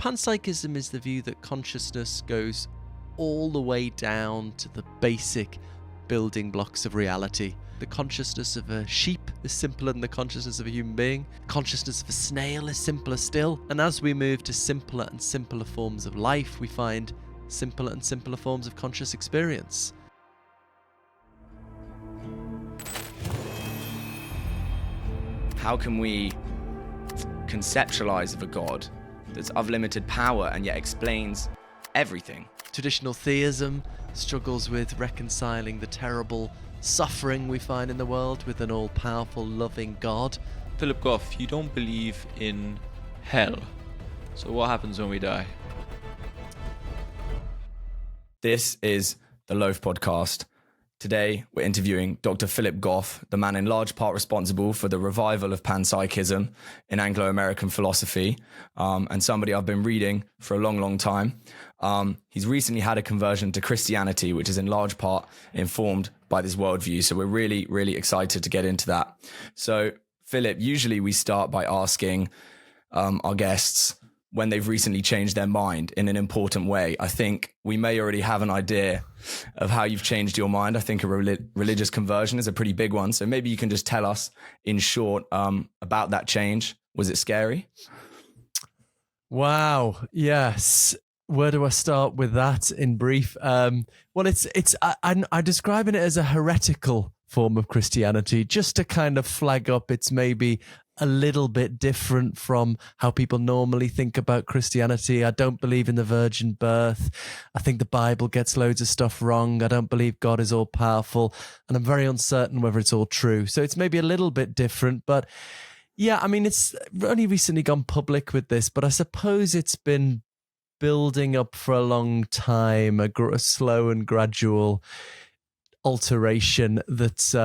Panpsychism is the view that consciousness goes all the way down to the basic building blocks of reality. The consciousness of a sheep is simpler than the consciousness of a human being. The consciousness of a snail is simpler still. And as we move to simpler and simpler forms of life, we find simpler and simpler forms of conscious experience. How can we conceptualize of a God that's of limited power and yet explains everything? Traditional theism struggles with reconciling the terrible suffering we find in the world with an all-powerful, loving God. Phillip Goff, you don't believe in hell. So what happens when we die? This is the Loaf Podcast. Today, we're interviewing Dr. Phillip Goff, the man in large part responsible for the revival of Panpsychism in Anglo-American philosophy, and somebody I've been reading for a long, long time. He's recently had a conversion to Christianity, which is in large part informed by this worldview. So we're really, really excited to get into that. So, Phillip, usually we start by asking our guests when they've recently changed their mind in an important way. I think we may already have an idea of how you've changed your mind. I think a religious conversion is a pretty big one. So maybe you can just tell us in short about that change. Was it scary? Wow. Yes. Where do I start with that in brief? Well, I'm describing it as a heretical form of Christianity, just to kind of flag up it's maybe a little bit different from how people normally think about Christianity. I don't believe in the virgin birth. I think the Bible gets loads of stuff wrong. I don't believe God is all powerful, and I'm very uncertain whether it's all true. So it's maybe a little bit different, but yeah, I mean, it's only recently gone public with this, but I suppose it's been building up for a long time, a slow and gradual alteration that's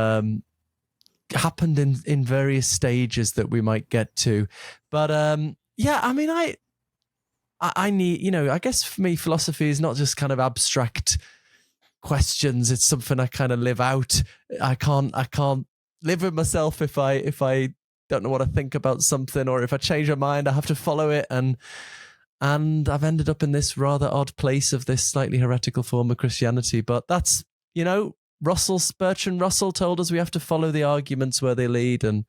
happened in various stages that we might get to. But yeah, I mean, I need, I guess for me, philosophy is not just kind of abstract questions. It's something I kind of live out. I can't live with myself if I don't know what I think about something, or if I change my mind, I have to follow it. And I've ended up in this rather odd place of this slightly heretical form of Christianity. But that's, Bertrand Russell told us we have to follow the arguments where they lead, and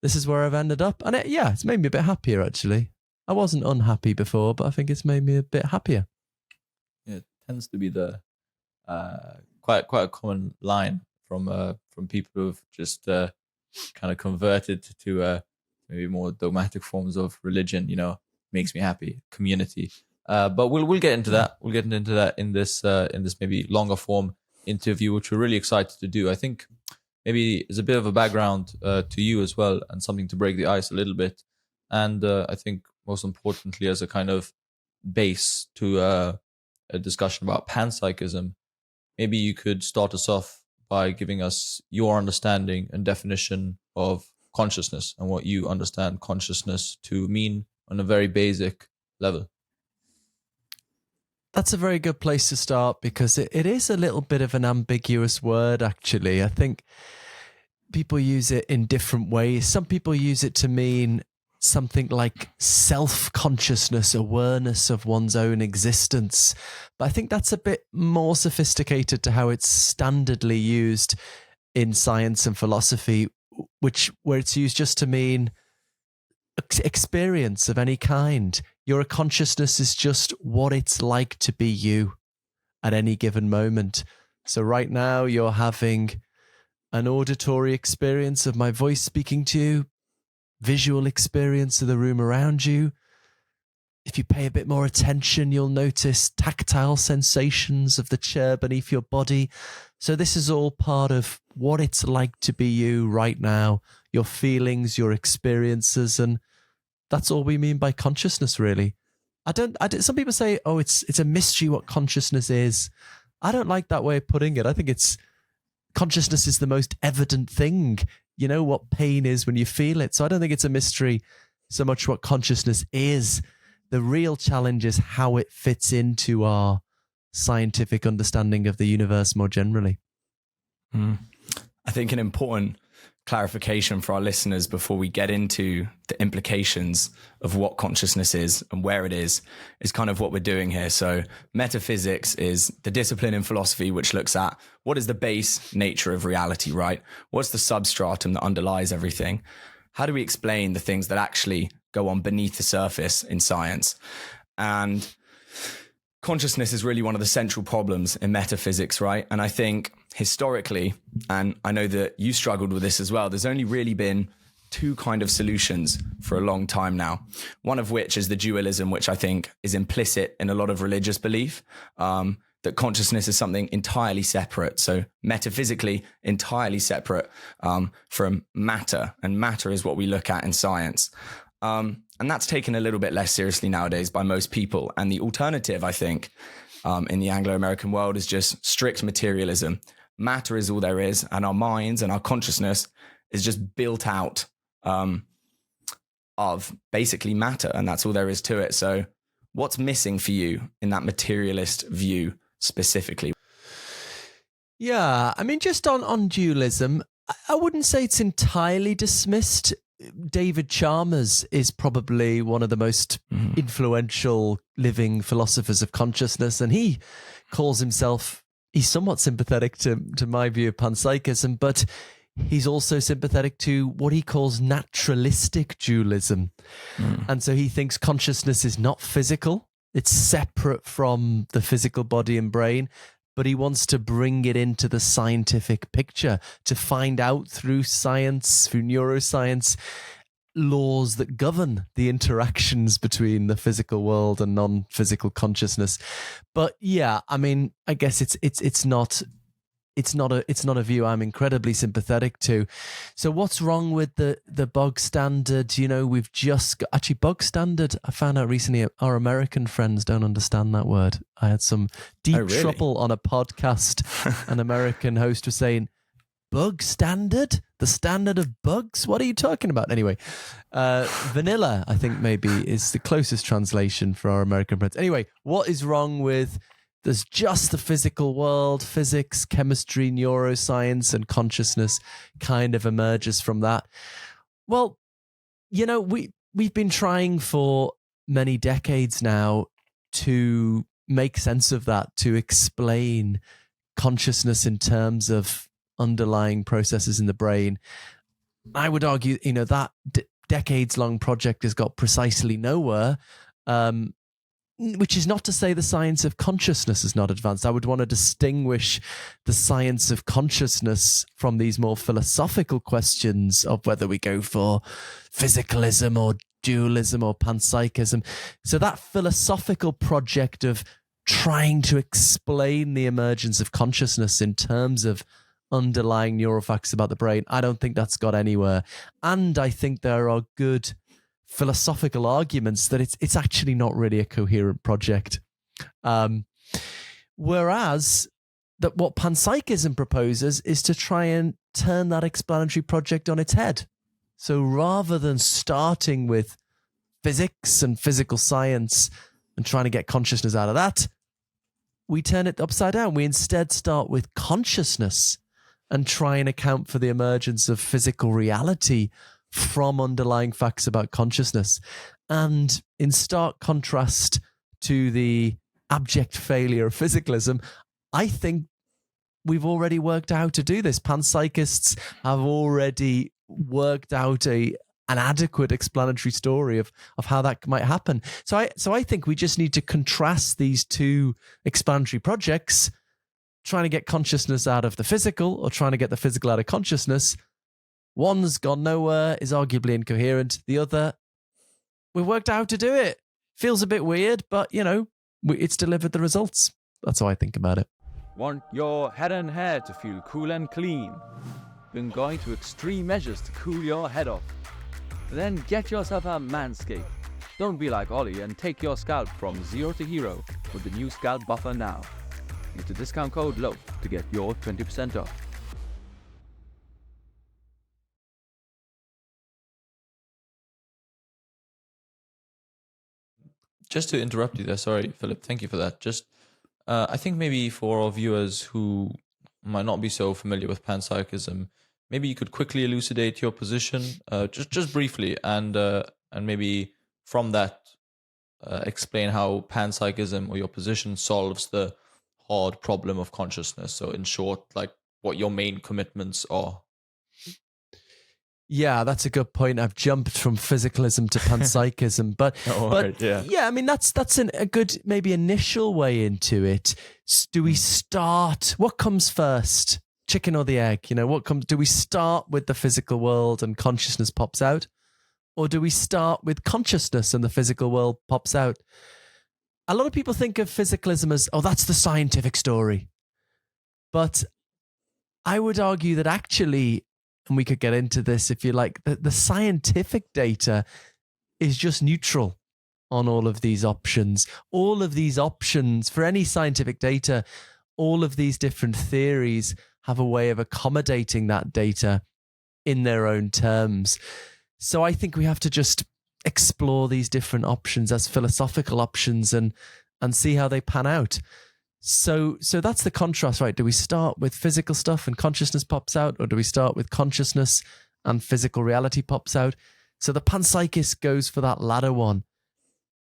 this is where I've ended up. And it's made me a bit happier, actually. I wasn't unhappy before, but I think it's made me a bit happier. Yeah, it tends to be the quite a common line from people who've just kind of converted to maybe more dogmatic forms of religion. Makes me happy, community. But we'll get into that. We'll get into that in this maybe longer form interview, which we're really excited to do. I think maybe as a bit of a background to you as well, and something to break the ice a little bit. And I think most importantly, as a kind of base to a discussion about panpsychism, maybe you could start us off by giving us your understanding and definition of consciousness and what you understand consciousness to mean on a very basic level. That's a very good place to start, because it is a little bit of an ambiguous word, actually. I think people use it in different ways. Some people use it to mean something like self-consciousness, awareness of one's own existence. But I think that's a bit more sophisticated to how it's standardly used in science and philosophy, where it's used just to mean experience of any kind. Your consciousness is just what it's like to be you at any given moment. So right now you're having an auditory experience of my voice speaking to you, visual experience of the room around you. If you pay a bit more attention, you'll notice tactile sensations of the chair beneath your body. So this is all part of what it's like to be you right now, your feelings, your experiences, and that's all we mean by consciousness, really. Some people say, oh, it's a mystery what consciousness is. I don't like that way of putting it. I think consciousness is the most evident thing. You know what pain is when you feel it. So I don't think it's a mystery so much what consciousness is. The real challenge is how it fits into our scientific understanding of the universe more generally. I think an important clarification for our listeners before we get into the implications of what consciousness is and where it is kind of what we're doing here. So metaphysics is the discipline in philosophy which looks at what is the base nature of reality, right? What's the substratum that underlies everything? How do we explain the things that actually go on beneath the surface in science? And consciousness is really one of the central problems in metaphysics, right? And I think historically, and I know that you struggled with this as well, there's only really been two kind of solutions for a long time now. One of which is the dualism, which I think is implicit in a lot of religious belief, that consciousness is something entirely separate. So metaphysically, entirely separate from matter. And matter is what we look at in science. And that's taken a little bit less seriously nowadays by most people. And the alternative, I think, in the Anglo-American world is just strict materialism. Matter is all there is, and our minds and our consciousness is just built out of basically matter, and that's all there is to it. So what's missing for you in that materialist view specifically? Yeah, I mean, just on dualism, I wouldn't say it's entirely dismissed. David Chalmers is probably one of the most influential living philosophers of consciousness, and he calls himself, he's somewhat sympathetic to my view of panpsychism, but he's also sympathetic to what he calls naturalistic dualism. And so he thinks consciousness is not physical, it's separate from the physical body and brain, but he wants to bring it into the scientific picture to find out through science, through neuroscience, laws that govern the interactions between the physical world and non-physical consciousness. But yeah, I mean, I guess it's not a view I'm incredibly sympathetic to. So what's wrong with the bog standard? You know, we've just got, actually, bog standard, I found out recently our American friends don't understand that word. I had some deep trouble on a podcast. An American host was saying, bug standard? The standard of bugs? What are you talking about? Anyway, vanilla, I think maybe is the closest translation for our American friends. Anyway, what is wrong with there's just the physical world, physics, chemistry, neuroscience, and consciousness kind of emerges from that? Well, you know, we've been trying for many decades now to make sense of that, to explain consciousness in terms of underlying processes in the brain. I would argue, you know, that decades-long project has got precisely nowhere. Which is not to say the science of consciousness is not advanced. I would want to distinguish the science of consciousness from these more philosophical questions of whether we go for physicalism or dualism or panpsychism. So that philosophical project of trying to explain the emergence of consciousness in terms of underlying neurofacts about the brain, I don't think that's got anywhere. And I think there are good philosophical arguments that it's actually not really a coherent project. Whereas that what panpsychism proposes is to try and turn that explanatory project on its head. So rather than starting with physics and physical science and trying to get consciousness out of that, we turn it upside down. We instead start with consciousness and try and account for the emergence of physical reality from underlying facts about consciousness. And in stark contrast to the abject failure of physicalism, I think we've already worked out how to do this. Panpsychists have already worked out an adequate explanatory story of how that might happen. So I think we just need to contrast these two explanatory projects, trying to get consciousness out of the physical or trying to get the physical out of consciousness. One's gone nowhere, is arguably incoherent. The other, we've worked out how to do it. Feels a bit weird, but, you know, it's delivered the results. That's how I think about it. Want your head and hair to feel cool and clean? Been going to extreme measures to cool your head off? Then get yourself a Manscaped. Don't be like Ollie and take your scalp from 0 to hero with the new scalp buffer now. Use the discount code LOAF to get your 20% off. Just to interrupt you there, sorry, Philip, thank you for that. Just, I think maybe for our viewers who might not be so familiar with panpsychism, maybe you could quickly elucidate your position, just briefly, and maybe from that explain how panpsychism or your position solves the hard problem of consciousness. So, in short, like what your main commitments are. Yeah, that's a good point. I've jumped from physicalism to panpsychism, but I mean that's a good maybe initial way into it. Do we start? What comes first, chicken or the egg? You know, what comes? Do we start with the physical world and consciousness pops out, or do we start with consciousness and the physical world pops out? A lot of people think of physicalism as, oh, that's the scientific story, but I would argue that actually, and we could get into this if you like, the scientific data is just neutral on all of these options. All of these options, for any scientific data, all of these different theories have a way of accommodating that data in their own terms. So I think we have to just explore these different options as philosophical options and see how they pan out. So that's the contrast, right? Do we start with physical stuff and consciousness pops out, or do we start with consciousness and physical reality pops out? So the panpsychist goes for that latter one.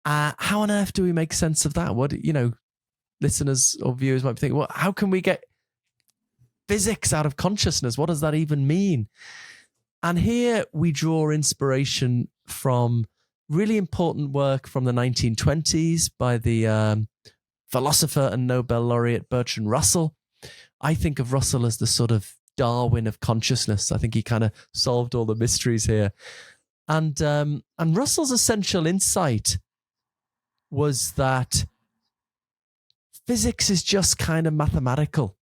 How on earth do we make sense of that? What, you know, listeners or viewers might be thinking, well, how can we get physics out of consciousness? What does that even mean? And here we draw inspiration from really important work from the 1920s by the philosopher and Nobel laureate Bertrand Russell. I think of Russell as the sort of Darwin of consciousness. I think he kind of solved all the mysteries here. And Russell's essential insight was that physics is just kind of mathematical,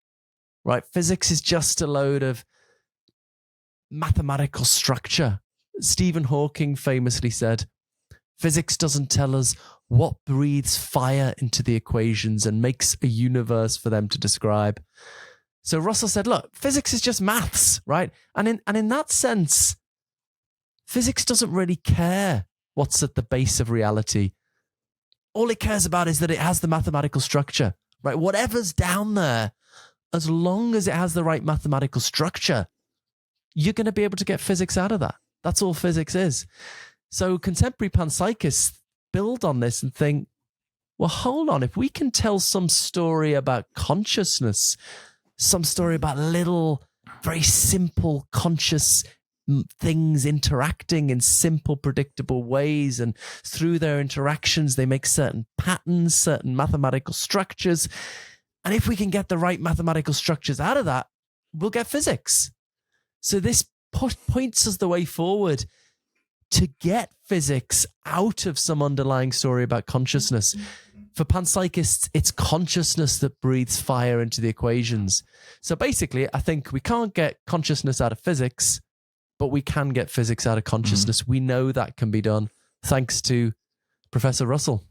right? Physics is just a load of mathematical structure. Stephen Hawking famously said, physics doesn't tell us what breathes fire into the equations and makes a universe for them to describe. So Russell said, look, physics is just maths, right? And in that sense, physics doesn't really care what's at the base of reality. All it cares about is that it has the mathematical structure, right? Whatever's down there, as long as it has the right mathematical structure, you're going to be able to get physics out of that. That's all physics is. So contemporary panpsychists build on this and think, well, hold on, if we can tell some story about consciousness, some story about little, very simple conscious things interacting in simple, predictable ways, and through their interactions, they make certain patterns, certain mathematical structures. And if we can get the right mathematical structures out of that, we'll get physics. So this points us the way forward to get physics out of some underlying story about consciousness. For panpsychists, it's consciousness that breathes fire into the equations. So basically, I think we can't get consciousness out of physics, but we can get physics out of consciousness. We know that can be done thanks to Professor Russell.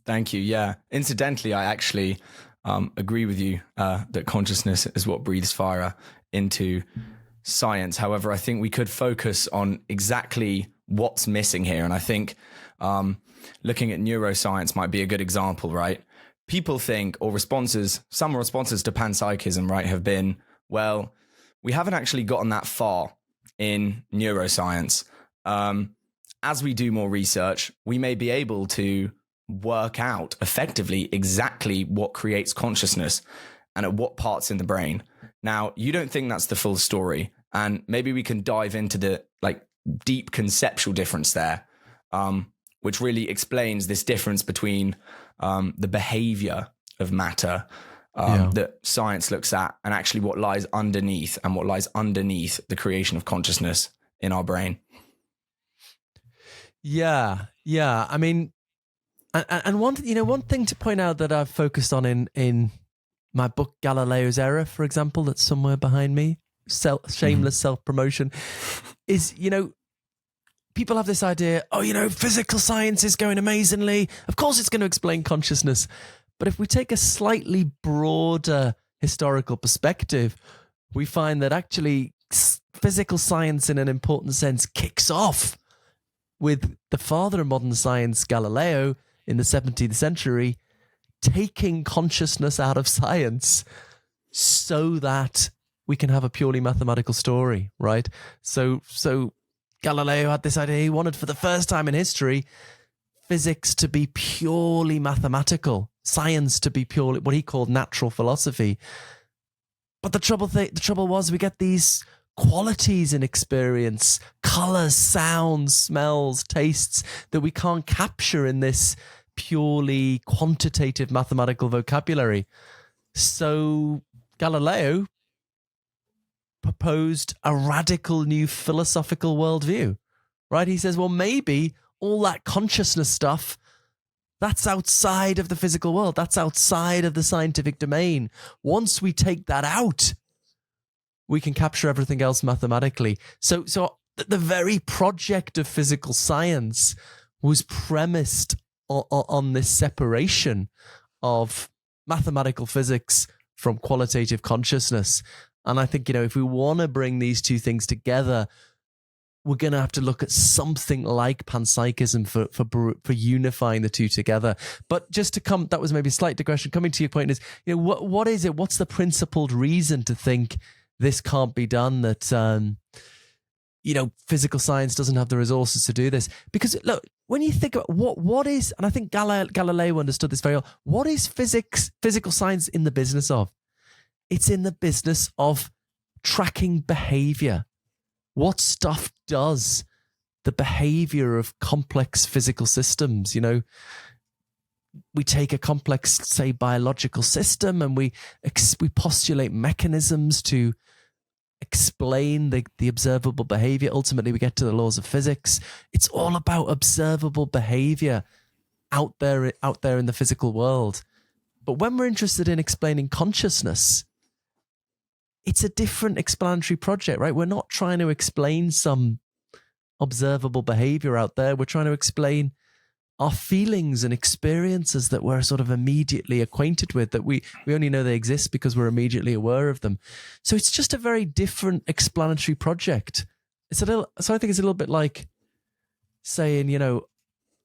Thank you. Yeah. Incidentally, I actually agree with you that consciousness is what breathes fire into science. However, I think we could focus on exactly what's missing here. And I think looking at neuroscience might be a good example, right? People think, or some responses to panpsychism, right, have been, well, we haven't actually gotten that far in neuroscience. As we do more research, we may be able to work out effectively exactly what creates consciousness and at what parts in the brain. Now, you don't think that's the full story, and maybe we can dive into the deep conceptual difference there, which really explains this difference between the behavior of matter that science looks at and actually what lies underneath the creation of consciousness in our brain. Yeah. I mean, and one thing to point out that I've focused on in my book Galileo's Error, for example, that's somewhere behind me, shameless self-promotion, is, people have this idea, physical science is going amazingly. Of course it's going to explain consciousness. But if we take a slightly broader historical perspective, we find that actually physical science in an important sense kicks off with the father of modern science, Galileo, in the 17th century, taking consciousness out of science so that we can have a purely mathematical story, right? So Galileo had this idea. He wanted, for the first time in history, physics to be purely mathematical, science to be purely what he called natural philosophy. But the trouble was we get these qualities in experience, colors, sounds, smells, tastes that we can't capture in this purely quantitative mathematical vocabulary. So Galileo proposed a radical new philosophical worldview, right? He says, well, maybe all that consciousness stuff, that's outside of the physical world. That's outside of the scientific domain. Once we take that out, we can capture everything else mathematically. So the very project of physical science was premised on this separation of mathematical physics from qualitative consciousness. And I think, if we want to bring these two things together, we're going to have to look at something like panpsychism for unifying the two together. But just to come, that was maybe a slight digression. Coming to your point is, what is it? What's the principled reason to think this can't be done? That physical science doesn't have the resources to do this? Because look, when you think about what is, and I think Galileo understood this very well. What is physical science in the business of? It's in the business of tracking behavior. What stuff does the behavior of complex physical systems? We take a complex, say, biological system, and we postulate mechanisms to explain the observable behavior. Ultimately, we get to the laws of physics. It's all about observable behavior out there in the physical world. But when we're interested in explaining consciousness, it's a different explanatory project, right? We're not trying to explain some observable behavior out there. We're trying to explain our feelings and experiences that we're sort of immediately acquainted with, that we only know they exist because we're immediately aware of them. So it's just a very different explanatory project. So I think it's a little bit like saying,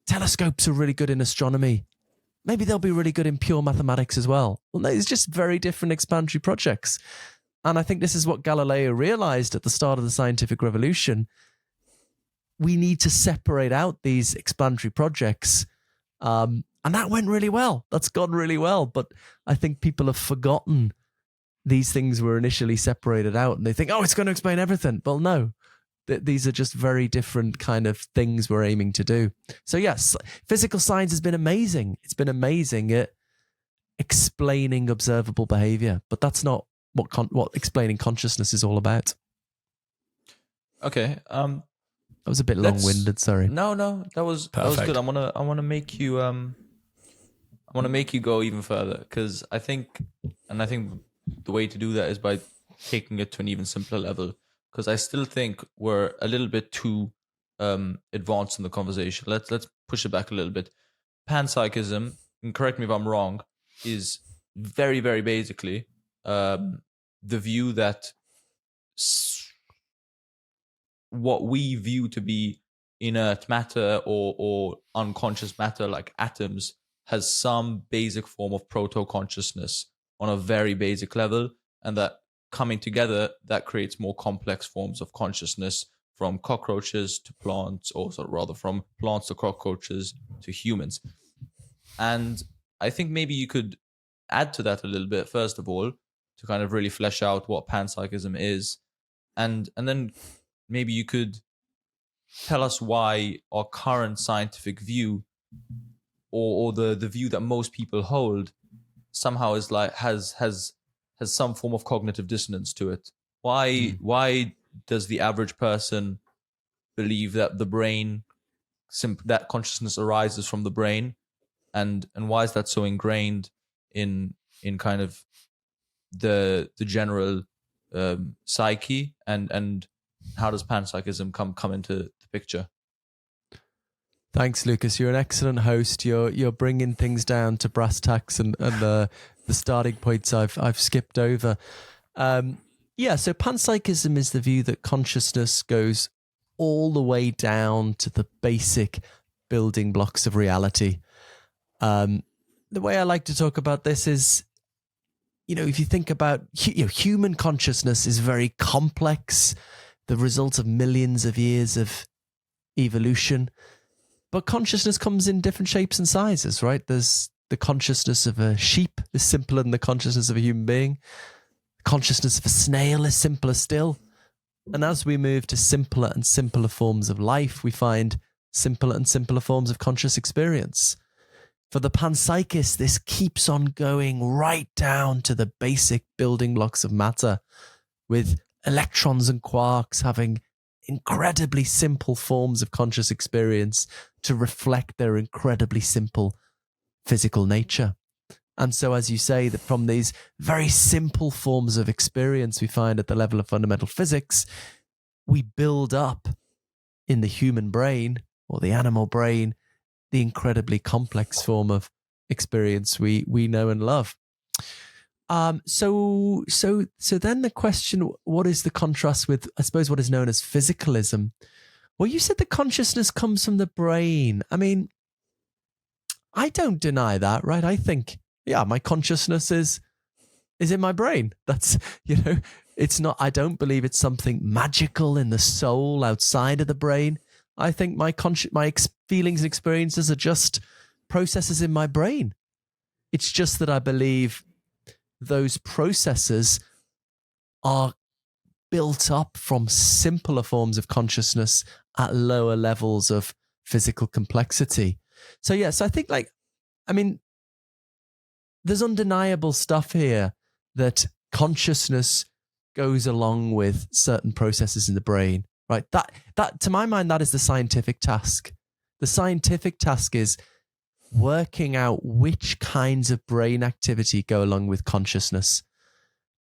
telescopes are really good in astronomy. Maybe they'll be really good in pure mathematics as well. Well, no, it's just very different explanatory projects. And I think this is what Galileo realized at the start of the scientific revolution. We need to separate out these explanatory projects. And that went really well. That's gone really well. But I think people have forgotten these things were initially separated out, and they think, it's going to explain everything. Well, no, these are just very different kind of things we're aiming to do. So yes, physical science has been amazing. It's been amazing at explaining observable behavior, but that's not what explaining consciousness is all about. Okay. That was a bit long-winded. Sorry. No, that was good. I want to make you go even further, because I think the way to do that is by taking it to an even simpler level. Because I still think we're a little bit too advanced in the conversation. Let's push it back a little bit. Panpsychism, and correct me if I'm wrong, is very, very basically the view that what we view to be inert matter or unconscious matter, like atoms, has some basic form of proto-consciousness on a very basic level, and that coming together, that creates more complex forms of consciousness, from cockroaches to plants, or rather from plants to cockroaches to humans. And I think maybe you could add to that a little bit, first of all, to kind of really flesh out what panpsychism is. And then maybe you could tell us why our current scientific view, or the view that most people hold, somehow is like has some form of cognitive dissonance to it. Why does the average person believe that the brain, that consciousness arises from the brain, and why is that so ingrained in kind of the general psyche, and how does panpsychism come into the picture? Thanks, Lucas. You're an excellent host. You're bringing things down to brass tacks and the starting points I've skipped over. So panpsychism is the view that consciousness goes all the way down to the basic building blocks of reality. The way I like to talk about this is if you think about human consciousness is very complex, the result of millions of years of evolution. But consciousness comes in different shapes and sizes, right? There's the consciousness of a sheep is simpler than the consciousness of a human being. The consciousness of a snail is simpler still. And as we move to simpler and simpler forms of life, we find simpler and simpler forms of conscious experience. For the panpsychist, this keeps on going right down to the basic building blocks of matter, with electrons and quarks having incredibly simple forms of conscious experience to reflect their incredibly simple physical nature. And so, as you say, that from these very simple forms of experience we find at the level of fundamental physics, we build up in the human brain or the animal brain the incredibly complex form of experience we know and love. So then the question, what is the contrast with, I suppose, what is known as physicalism? Well, you said the consciousness comes from the brain. I mean, I don't deny that, right? I think, yeah, my consciousness is in my brain. That's, it's not, I don't believe it's something magical in the soul outside of the brain. I think my feelings and experiences are just processes in my brain. It's just that I believe those processes are built up from simpler forms of consciousness at lower levels of physical complexity. So yes, I think there's undeniable stuff here that consciousness goes along with certain processes in the brain, right? That to my mind, that is the scientific task. The scientific task is working out which kinds of brain activity go along with consciousness.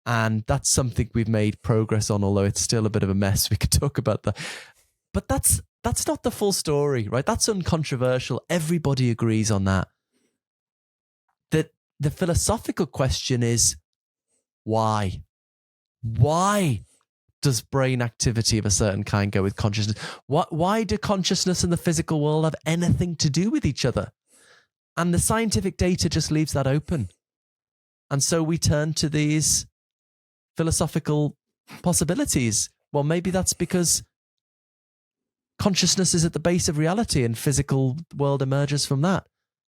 And that's something we've made progress on, although it's still a bit of a mess. We could talk about that. But that's not the full story, right? That's uncontroversial. Everybody agrees on that. The philosophical question is, why? Why does brain activity of a certain kind go with consciousness? Why do consciousness and the physical world have anything to do with each other? And the scientific data just leaves that open. And so we turn to these philosophical possibilities. Well, maybe that's because consciousness is at the base of reality and physical world emerges from that.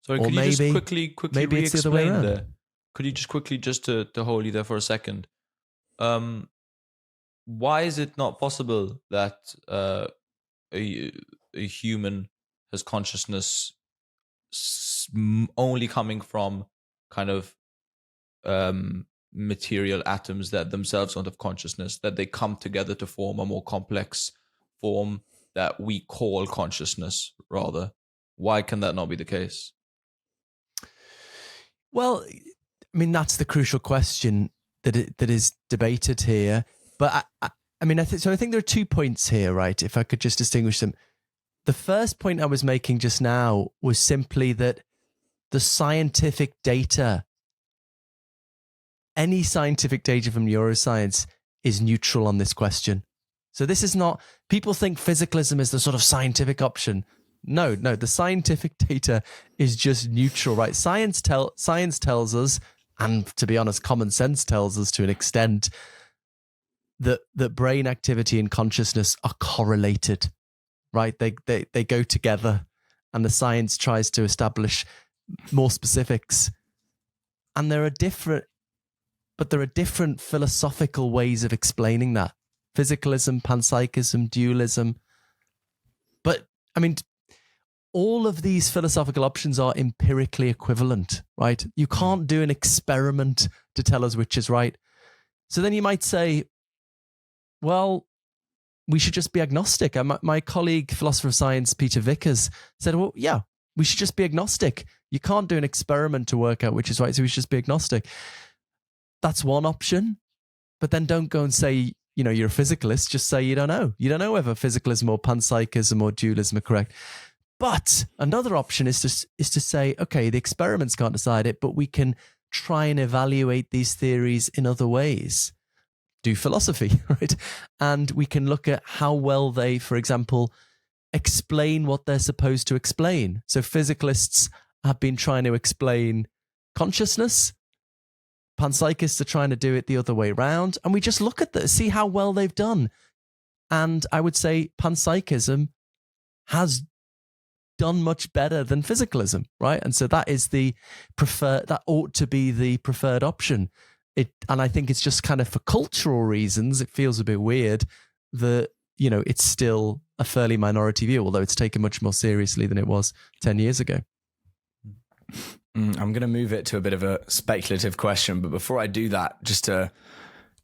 Sorry, or could maybe, you just quickly maybe it's the other way re-explain around. there? Could you just quickly, just to hold you there for a second, why is it not possible that a human has consciousness only coming from kind of material atoms that themselves don't have consciousness, that they come together to form a more complex form that we call consciousness, rather? Why can that not be the case? Well, I mean, that's the crucial question that is debated here. But I think there are 2 points here, right? If I could just distinguish them. The first point I was making just now was simply that the scientific data, any scientific data from neuroscience, is neutral on this question. So this is not, people think physicalism is the sort of scientific option. No, the scientific data is just neutral, right? Science tells us, and to be honest, common sense tells us to an extent, that brain activity and consciousness are correlated, right? They go together, and the science tries to establish more specifics. And there are different philosophical ways of explaining that. Physicalism, panpsychism, dualism. But I mean, all of these philosophical options are empirically equivalent, right? You can't do an experiment to tell us which is right. So then you might say, well, we should just be agnostic. My colleague, philosopher of science, Peter Vickers, said, well, yeah, we should just be agnostic. You can't do an experiment to work out which is right, so we should just be agnostic. That's one option. But then don't go and say, you're a physicalist. Just say you don't know. You don't know whether physicalism or panpsychism or dualism are correct. But another option is to say, okay, the experiments can't decide it, but we can try and evaluate these theories in other ways. Do philosophy, right? And we can look at how well they, for example, explain what they're supposed to explain. So physicalists have been trying to explain consciousness. Panpsychists are trying to do it the other way around, and we just look at that, see how well they've done. And I would say Panpsychism has done much better than physicalism, right? And so that is that ought to be the preferred option. And I think it's just kind of for cultural reasons, it feels a bit weird that, it's still a fairly minority view, although it's taken much more seriously than it was 10 years ago. I'm going to move it to a bit of a speculative question, but before I do that, just to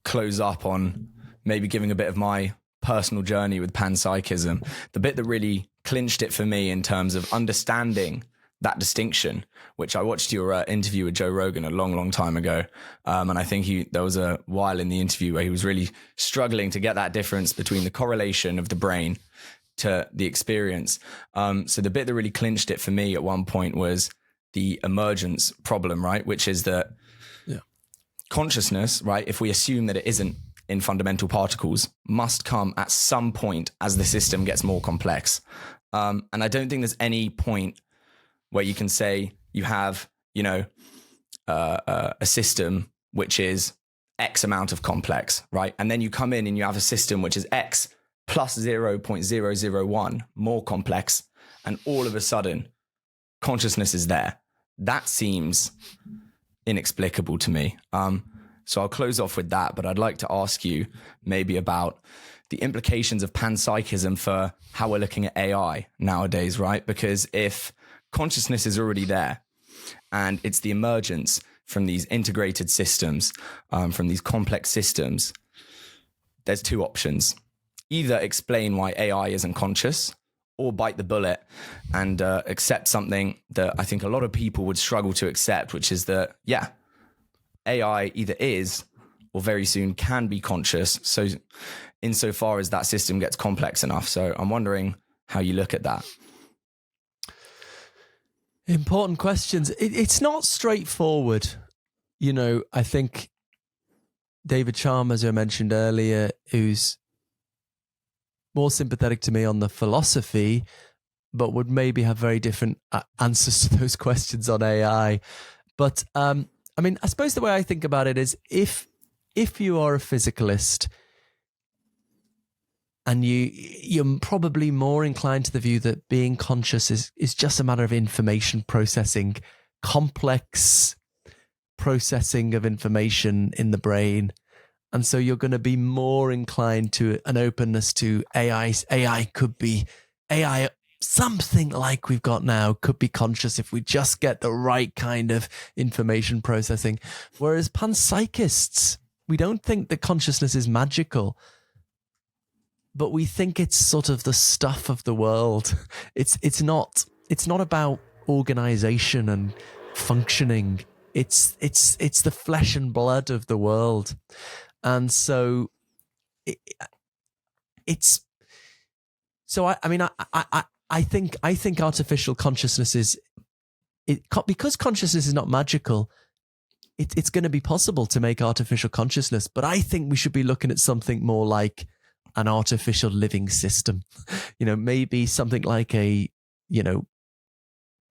close up on maybe giving a bit of my personal journey with Panpsychism, the bit that really clinched it for me in terms of understanding that distinction, which I watched your interview with Joe Rogan a long, long time ago. And I think there was a while in the interview where he was really struggling to get that difference between the correlation of the brain to the experience. So the bit that really clinched it for me at one point was the emergence problem, right? Which is that consciousness, right, if we assume that it isn't in fundamental particles, must come at some point as the system gets more complex. And I don't think there's any point where you can say you have, a system which is X amount of complex, right? And then you come in and you have a system which is X plus 0.001 more complex, and all of a sudden consciousness is there. That seems inexplicable to me. So I'll close off with that, but I'd like to ask you maybe about the implications of panpsychism for how we're looking at AI nowadays, right? Because if consciousness is already there and it's the emergence from these integrated systems, from these complex systems, there's two options. Either explain why AI isn't conscious, or bite the bullet and accept something that I think a lot of people would struggle to accept, which is that, AI either is or very soon can be conscious, so insofar as that system gets complex enough. So I'm wondering how you look at that. Important questions. It's not straightforward. I think David Chalmers, who I mentioned earlier, who's more sympathetic to me on the philosophy, but would maybe have very different answers to those questions on AI. But I suppose the way I think about it is if you are a physicalist and you're probably more inclined to the view that being conscious is just a matter of information processing, complex processing of information in the brain. And so you're going to be more inclined to an openness to AI. AI could be something like we've got now, could be conscious if we just get the right kind of information processing. Whereas panpsychists, we don't think that consciousness is magical, but we think it's sort of the stuff of the world. It's not about organization and functioning. It's the flesh and blood of the world. And so I think artificial consciousness because consciousness is not magical, it's going to be possible to make artificial consciousness, but I think we should be looking at something more like an artificial living system, maybe something like a,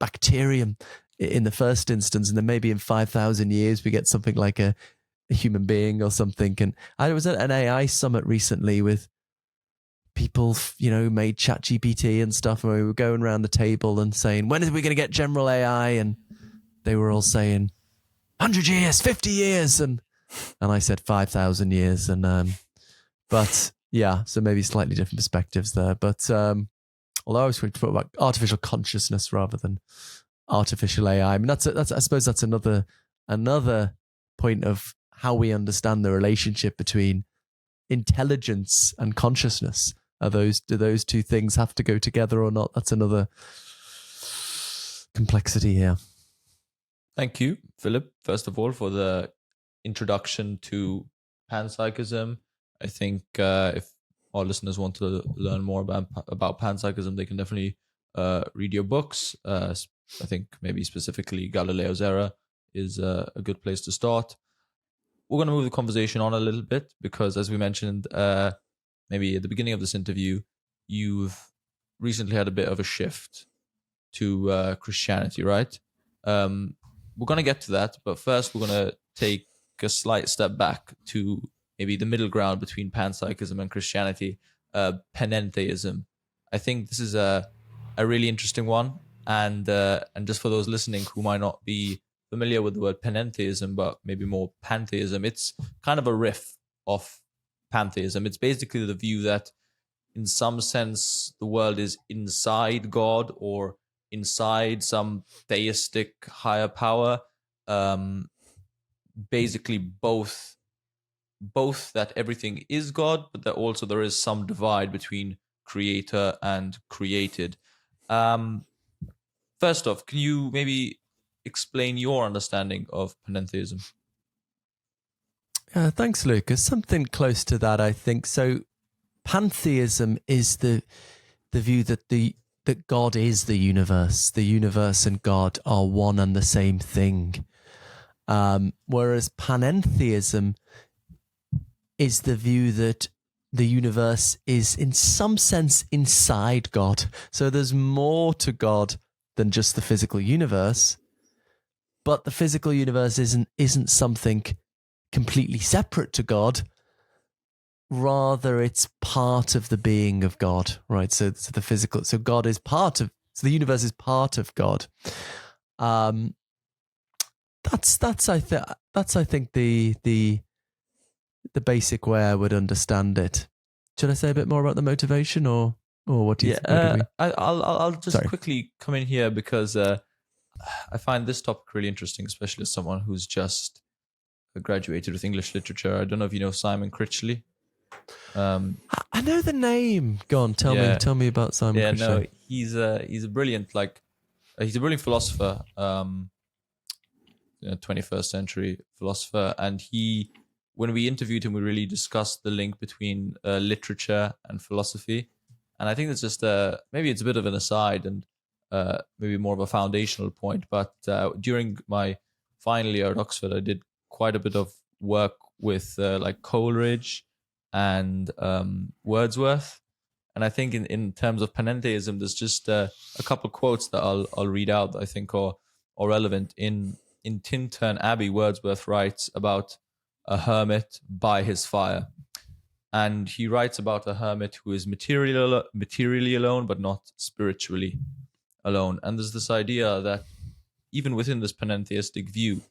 bacterium in the first instance, and then maybe in 5,000 years we get something like a human being or something. And I was at an AI summit recently with people, made ChatGPT and stuff, and we were going around the table and saying, when are we going to get general AI? And they were all saying 100 years, 50 years. And I said 5,000 years. And, but yeah, so maybe slightly different perspectives there. But although I was going to talk about artificial consciousness rather than artificial AI, I mean, I suppose that's another point of how we understand the relationship between intelligence and consciousness. Do those two things have to go together or not? That's another complexity here. Thank you, Philip, first of all, for the introduction to panpsychism. I think if our listeners want to learn more about panpsychism, they can definitely read your books. I think maybe specifically Galileo's Error is a good place to start. We're going to move the conversation on a little bit because, as we mentioned, maybe at the beginning of this interview, you've recently had a bit of a shift to Christianity, right? We're going to get to that, but first we're going to take take a slight step back to maybe the middle ground between panpsychism and Christianity, Panentheism. I think this is a really interesting one, and just for those listening who might not be familiar with the word Panentheism, but maybe more pantheism, it's kind of a riff of pantheism. It's basically the view that in some sense the world is inside God or inside some theistic higher power. Basically both that everything is God, but that also there is some divide between creator and created. First off, can you maybe explain your understanding of panentheism? Thanks, Lucas. Something close to that, I think. So pantheism is the view that that God is the universe. The universe and God are one and the same thing. Whereas panentheism is the view that the universe is in some sense inside God. So there's more to God than just the physical universe, but the physical universe isn't something completely separate to God. Rather, it's part of the being of God, right? So God is part of, so the universe is part of God. That's I think the basic way I would understand it. Should I say a bit more about the motivation, or what do you? Yeah, I'll just quickly come in here because I find this topic really interesting, especially as someone who's just graduated with English literature. I don't know if you know Simon Critchley. I know the name. Go on, tell me about Simon Critchley. No, he's a brilliant he's a brilliant philosopher, 21st century philosopher, and when we interviewed him, we really discussed the link between literature and philosophy. And I think it's just maybe it's a bit of an aside and maybe more of a foundational point. But during my final year at Oxford, I did quite a bit of work with Coleridge and Wordsworth. And I think in terms of panentheism, there's just a couple of quotes that I'll read out that I think are relevant. In Tintern Abbey, Wordsworth writes about a hermit by his fire. And he writes about a hermit who is materially alone, but not spiritually alone. And there's this idea that even within this panentheistic view,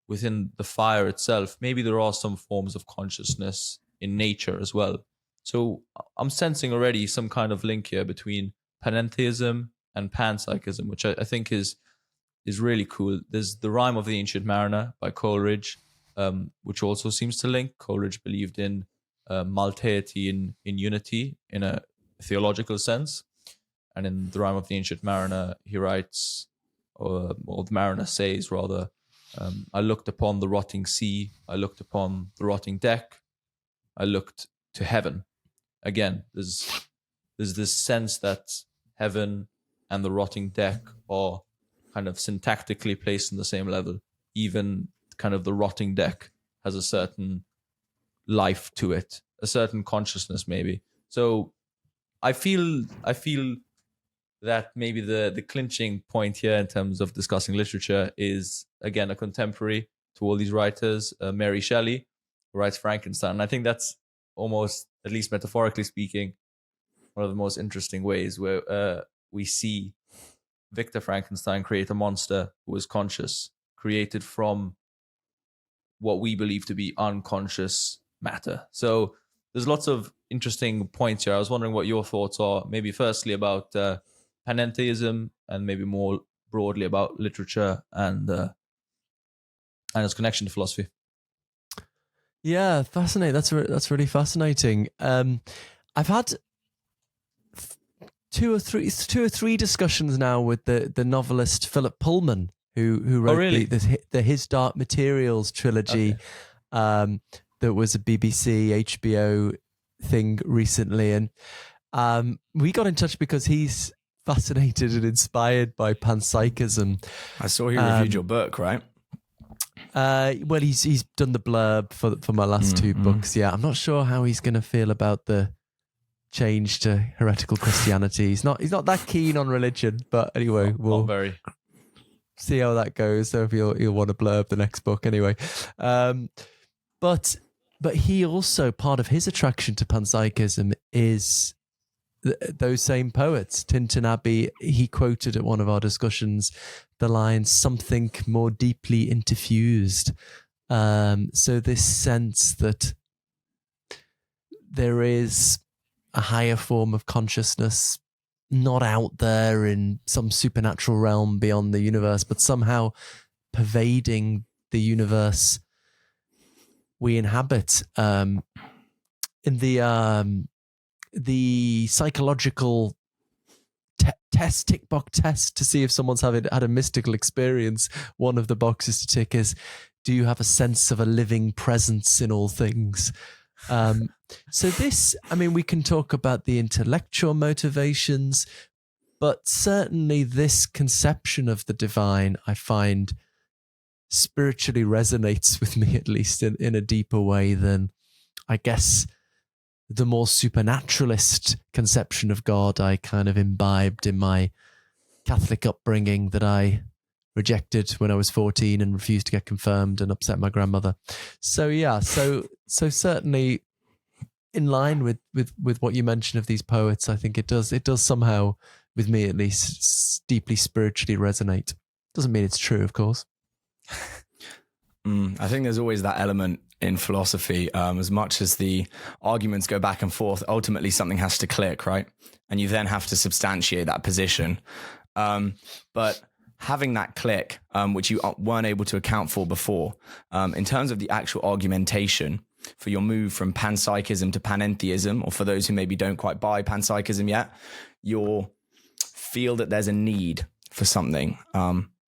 within the fire itself, maybe there are some forms of consciousness in nature as well. So I'm sensing already some kind of link here between panentheism and panpsychism, which I think is really cool. There's The Rime of the Ancient Mariner by Coleridge, which also seems to link. Coleridge believed in multeity in unity in a theological sense. And in The Rime of the Ancient Mariner, he writes, or the mariner says rather, I looked upon the rotting sea, I looked upon the rotting deck, I looked to heaven. Again, there's this sense that heaven and the rotting deck are kind of syntactically placed in the same level. Even kind of the rotting deck has a certain life to it, a certain consciousness maybe. So I feel that maybe the clinching point here in terms of discussing literature is, again, a contemporary to all these writers, Mary Shelley, who writes Frankenstein. And I think that's almost, at least metaphorically speaking, one of the most interesting ways where we see Victor Frankenstein create a monster who is conscious, created from what we believe to be unconscious matter. So there's lots of interesting points here. I was wondering what your thoughts are, maybe firstly about panentheism, and maybe more broadly about literature and its connection to philosophy. Yeah, fascinating. That's really fascinating. I've had two or three discussions now with the novelist Philip Pullman, who wrote the His Dark Materials trilogy. Okay. That was a BBC HBO thing recently, and we got in touch because he's fascinated and inspired by panpsychism. I saw he reviewed your book, right? Well, he's done the blurb for my last two books. Yeah, I'm not sure how he's going to feel about the change to heretical Christianity. He's not that keen on religion, but anyway, we'll see how that goes. So if he'll want to blurb the next book anyway. But he also, part of his attraction to panpsychism is those same poets. Tintin Abbey, he quoted at one of our discussions the line, something more deeply interfused. So this sense that there is a higher form of consciousness not out there in some supernatural realm beyond the universe, but somehow pervading the universe we inhabit. In the psychological tick box test to see if someone's had a mystical experience, one of the boxes to tick is, do you have a sense of a living presence in all things? So this, I mean, we can talk about the intellectual motivations, but certainly this conception of the divine, I find, spiritually resonates with me, at least in a deeper way than, I guess, the more supernaturalist conception of God I kind of imbibed in my Catholic upbringing that I rejected when I was 14 and refused to get confirmed and upset my grandmother. So yeah, so certainly in line with what you mentioned of these poets, I think it does somehow, with me at least, deeply spiritually resonate. Doesn't mean it's true, of course. I think there's always that element in philosophy, as much as the arguments go back and forth, ultimately something has to click, right? And you then have to substantiate that position. But having that click, which you weren't able to account for before, in terms of the actual argumentation for your move from panpsychism to panentheism, or for those who maybe don't quite buy panpsychism yet, you'll feel that there's a need for something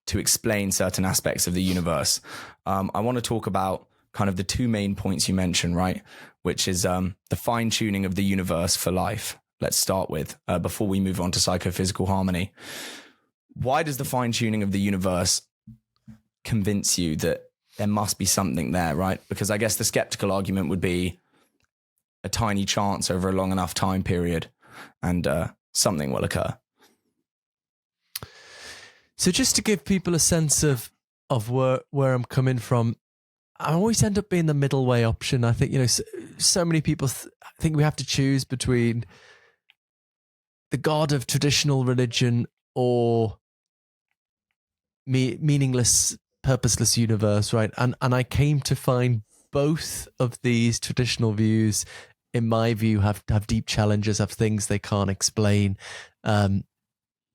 to explain certain aspects of the universe. I want to talk about kind of the two main points you mentioned, right? Which is the fine-tuning of the universe for life. Let's start with, before we move on to psychophysical harmony. Why does the fine-tuning of the universe convince you that there must be something there, right? Because I guess the skeptical argument would be a tiny chance over a long enough time period and something will occur. So just to give people a sense of where I'm coming from, I always end up being the middle way option. I think, so many people think we have to choose between the God of traditional religion or meaningless, purposeless universe, right? And I came to find both of these traditional views, in my view, have deep challenges, have things they can't explain.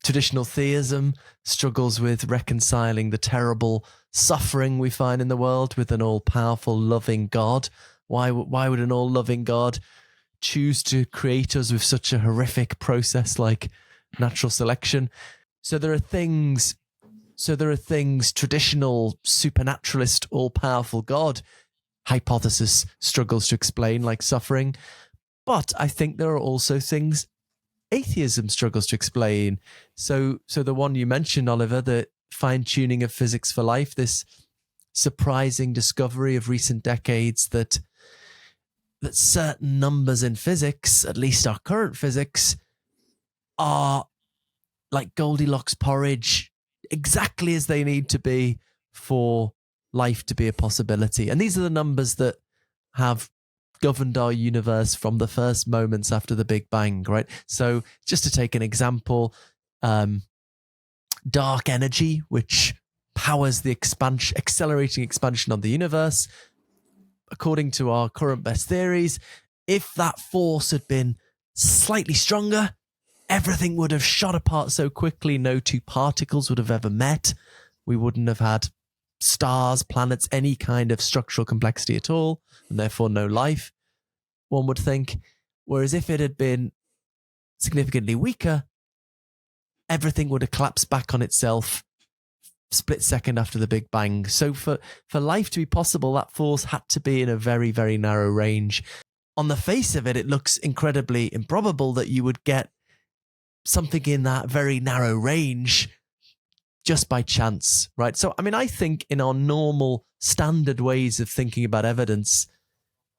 Traditional theism struggles with reconciling the terrible suffering we find in the world with an all-powerful, loving God. Why would an all-loving God choose to create us with such a horrific process like natural selection? So there are things, traditional, supernaturalist, all-powerful God hypothesis struggles to explain, like suffering. But I think there are also things atheism struggles to explain. So the one you mentioned, Oliver, the fine-tuning of physics for life, this surprising discovery of recent decades that certain numbers in physics, at least our current physics, are like Goldilocks porridge, exactly as they need to be for life to be a possibility. And these are the numbers that have governed our universe from the first moments after the Big Bang, right? So just to take an example, dark energy, which powers the accelerating expansion of the universe, according to our current best theories, if that force had been slightly stronger, everything would have shot apart so quickly no two particles would have ever met. We wouldn't have had stars, planets, any kind of structural complexity at all, and therefore no life, one would think. Whereas if it had been significantly weaker, everything would have collapsed back on itself split second after the Big Bang. So for life to be possible, that force had to be in a very, very narrow range. On the face of it, it looks incredibly improbable that you would get something in that very narrow range just by chance, right? So, I mean, I think in our normal standard ways of thinking about evidence,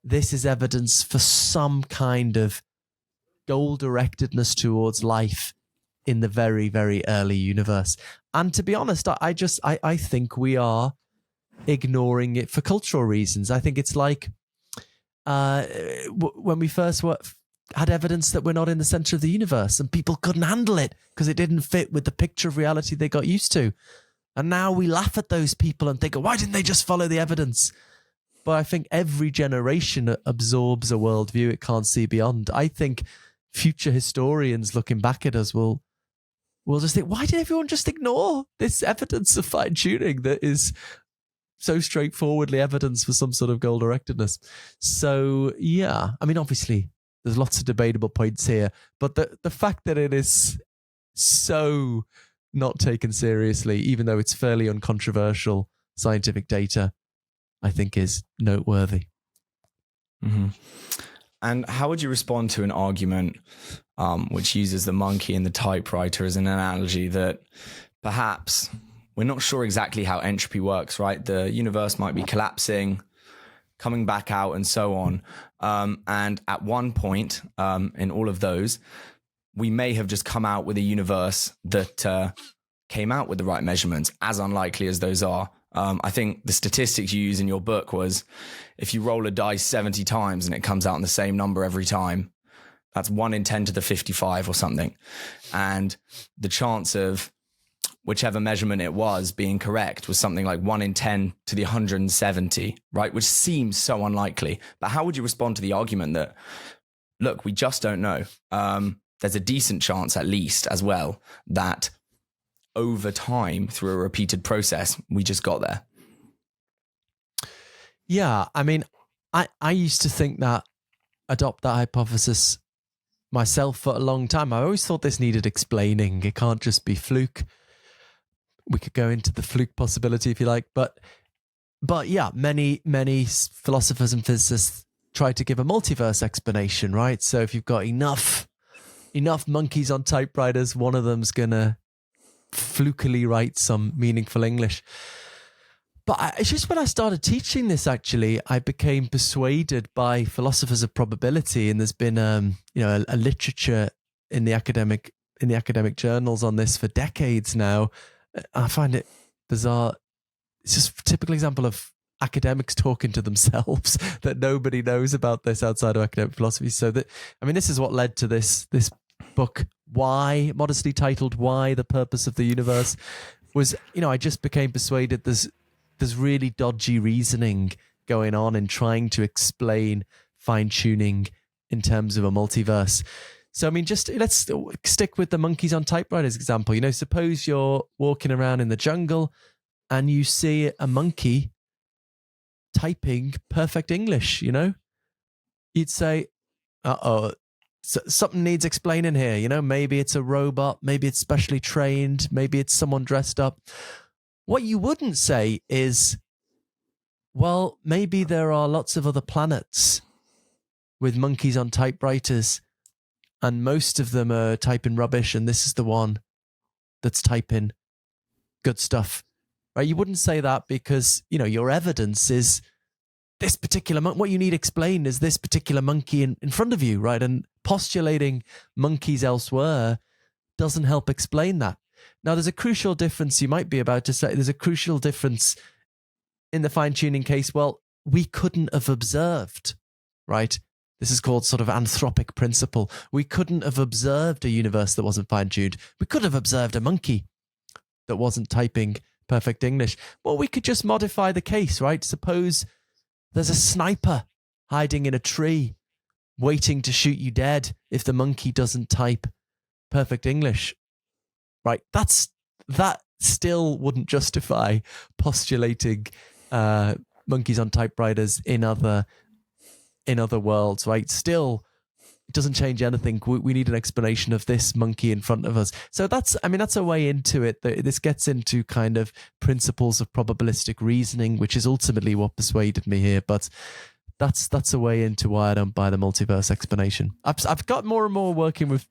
this is evidence for some kind of goal-directedness towards life in the very, very early universe. And to be honest, I think we are ignoring it for cultural reasons. I think it's like when we first had evidence that we're not in the center of the universe, and people couldn't handle it because it didn't fit with the picture of reality they got used to. And now we laugh at those people and think, why didn't they just follow the evidence? But I think every generation absorbs a worldview it can't see beyond. I think future historians looking back at us will just think, why did everyone just ignore this evidence of fine-tuning that is so straightforwardly evidence for some sort of goal-directedness? So, yeah, I mean, obviously, there's lots of debatable points here, but the fact that it is so not taken seriously, even though it's fairly uncontroversial scientific data, I think is noteworthy. Mm-hmm. And how would you respond to an argument which uses the monkey and the typewriter as an analogy that perhaps we're not sure exactly how entropy works, right? The universe might be collapsing, coming back out, and so on. And at one point in all of those, we may have just come out with a universe that came out with the right measurements, as unlikely as those are. I think the statistics you use in your book was if you roll a dice 70 times and it comes out in the same number every time, that's 1 in 10 to the 55 or something. And the chance of whichever measurement it was being correct was something like 1 in 10 to the 170, right? Which seems so unlikely. But how would you respond to the argument that, look, we just don't know? There's a decent chance, at least, as well, that over time, through a repeated process, we just got there. Yeah, I mean, I used to adopt that hypothesis myself for a long time. I always thought this needed explaining. It can't just be fluke. We could go into the fluke possibility if you like, but yeah, many philosophers and physicists try to give a multiverse explanation, right? So if you've got enough monkeys on typewriters, one of them's gonna flukily write some meaningful English. But it's just when I started teaching this, actually, I became persuaded by philosophers of probability, and there's been a literature in the academic journals on this for decades now. I find it bizarre. It's just a typical example of academics talking to themselves, that nobody knows about this outside of academic philosophy. So this is what led to this book, Why, modestly titled Why, the Purpose of the Universe, was, I just became persuaded there's really dodgy reasoning going on in trying to explain fine-tuning in terms of a multiverse. So, let's stick with the monkeys on typewriters example. Suppose you're walking around in the jungle and you see a monkey typing perfect English, you'd say, something needs explaining here. Maybe it's a robot, maybe it's specially trained, maybe it's someone dressed up. What you wouldn't say is, well, maybe there are lots of other planets with monkeys on typewriters, and most of them are typing rubbish, and this is the one that's typing good stuff, right? You wouldn't say that because, your evidence is this particular what you need explained is this particular monkey in front of you, right? And postulating monkeys elsewhere doesn't help explain that. Now, there's a crucial difference you might be about to say. There's a crucial difference in the fine-tuning case. Well, we couldn't have observed, right? This is called sort of anthropic principle. We couldn't have observed a universe that wasn't fine-tuned. We could have observed a monkey that wasn't typing perfect English. Well, we could just modify the case, right? Suppose there's a sniper hiding in a tree waiting to shoot you dead if the monkey doesn't type perfect English, right? That still wouldn't justify postulating monkeys on typewriters in other worlds, right? Still, it doesn't change anything. We need an explanation of this monkey in front of us. So that's a way into it. This gets into kind of principles of probabilistic reasoning, which is ultimately what persuaded me here. But that's a way into why I don't buy the multiverse explanation. I've got more and more working with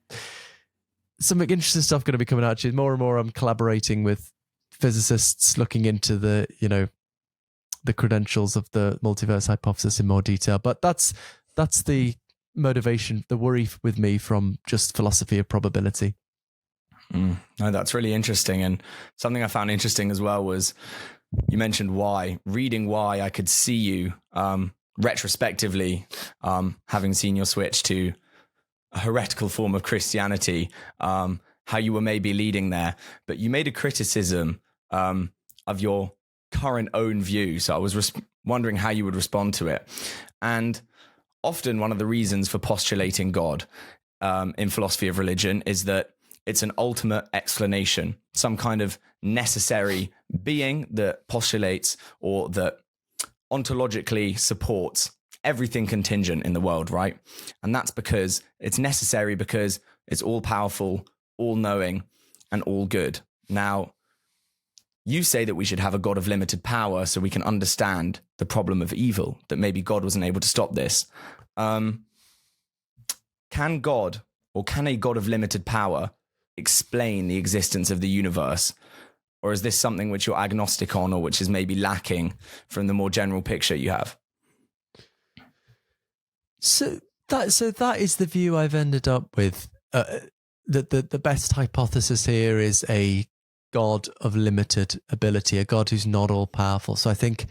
some interesting stuff going to be coming out. Actually, more and more I'm collaborating with physicists looking into the credentials of the multiverse hypothesis in more detail. But that's the motivation, the worry with me from just philosophy of probability. No, that's really interesting. And something I found interesting as well was you mentioned why. Reading why, I could see you retrospectively, having seen your switch to a heretical form of Christianity, how you were maybe leading there. But you made a criticism of your current own view. So I was wondering how you would respond to it. And often one of the reasons for postulating God in philosophy of religion is that it's an ultimate explanation, some kind of necessary being that postulates or that ontologically supports everything contingent in the world, right? And that's because it's necessary, because it's all powerful, all knowing, and all good. Now, you say that we should have a God of limited power so we can understand the problem of evil, that maybe God wasn't able to stop this. Can God, or can a God of limited power, explain the existence of the universe? Or is this something which you're agnostic on, or which is maybe lacking from the more general picture you have? So that is the view I've ended up with. The best hypothesis here is a God of limited ability, a God who's not all powerful. So I think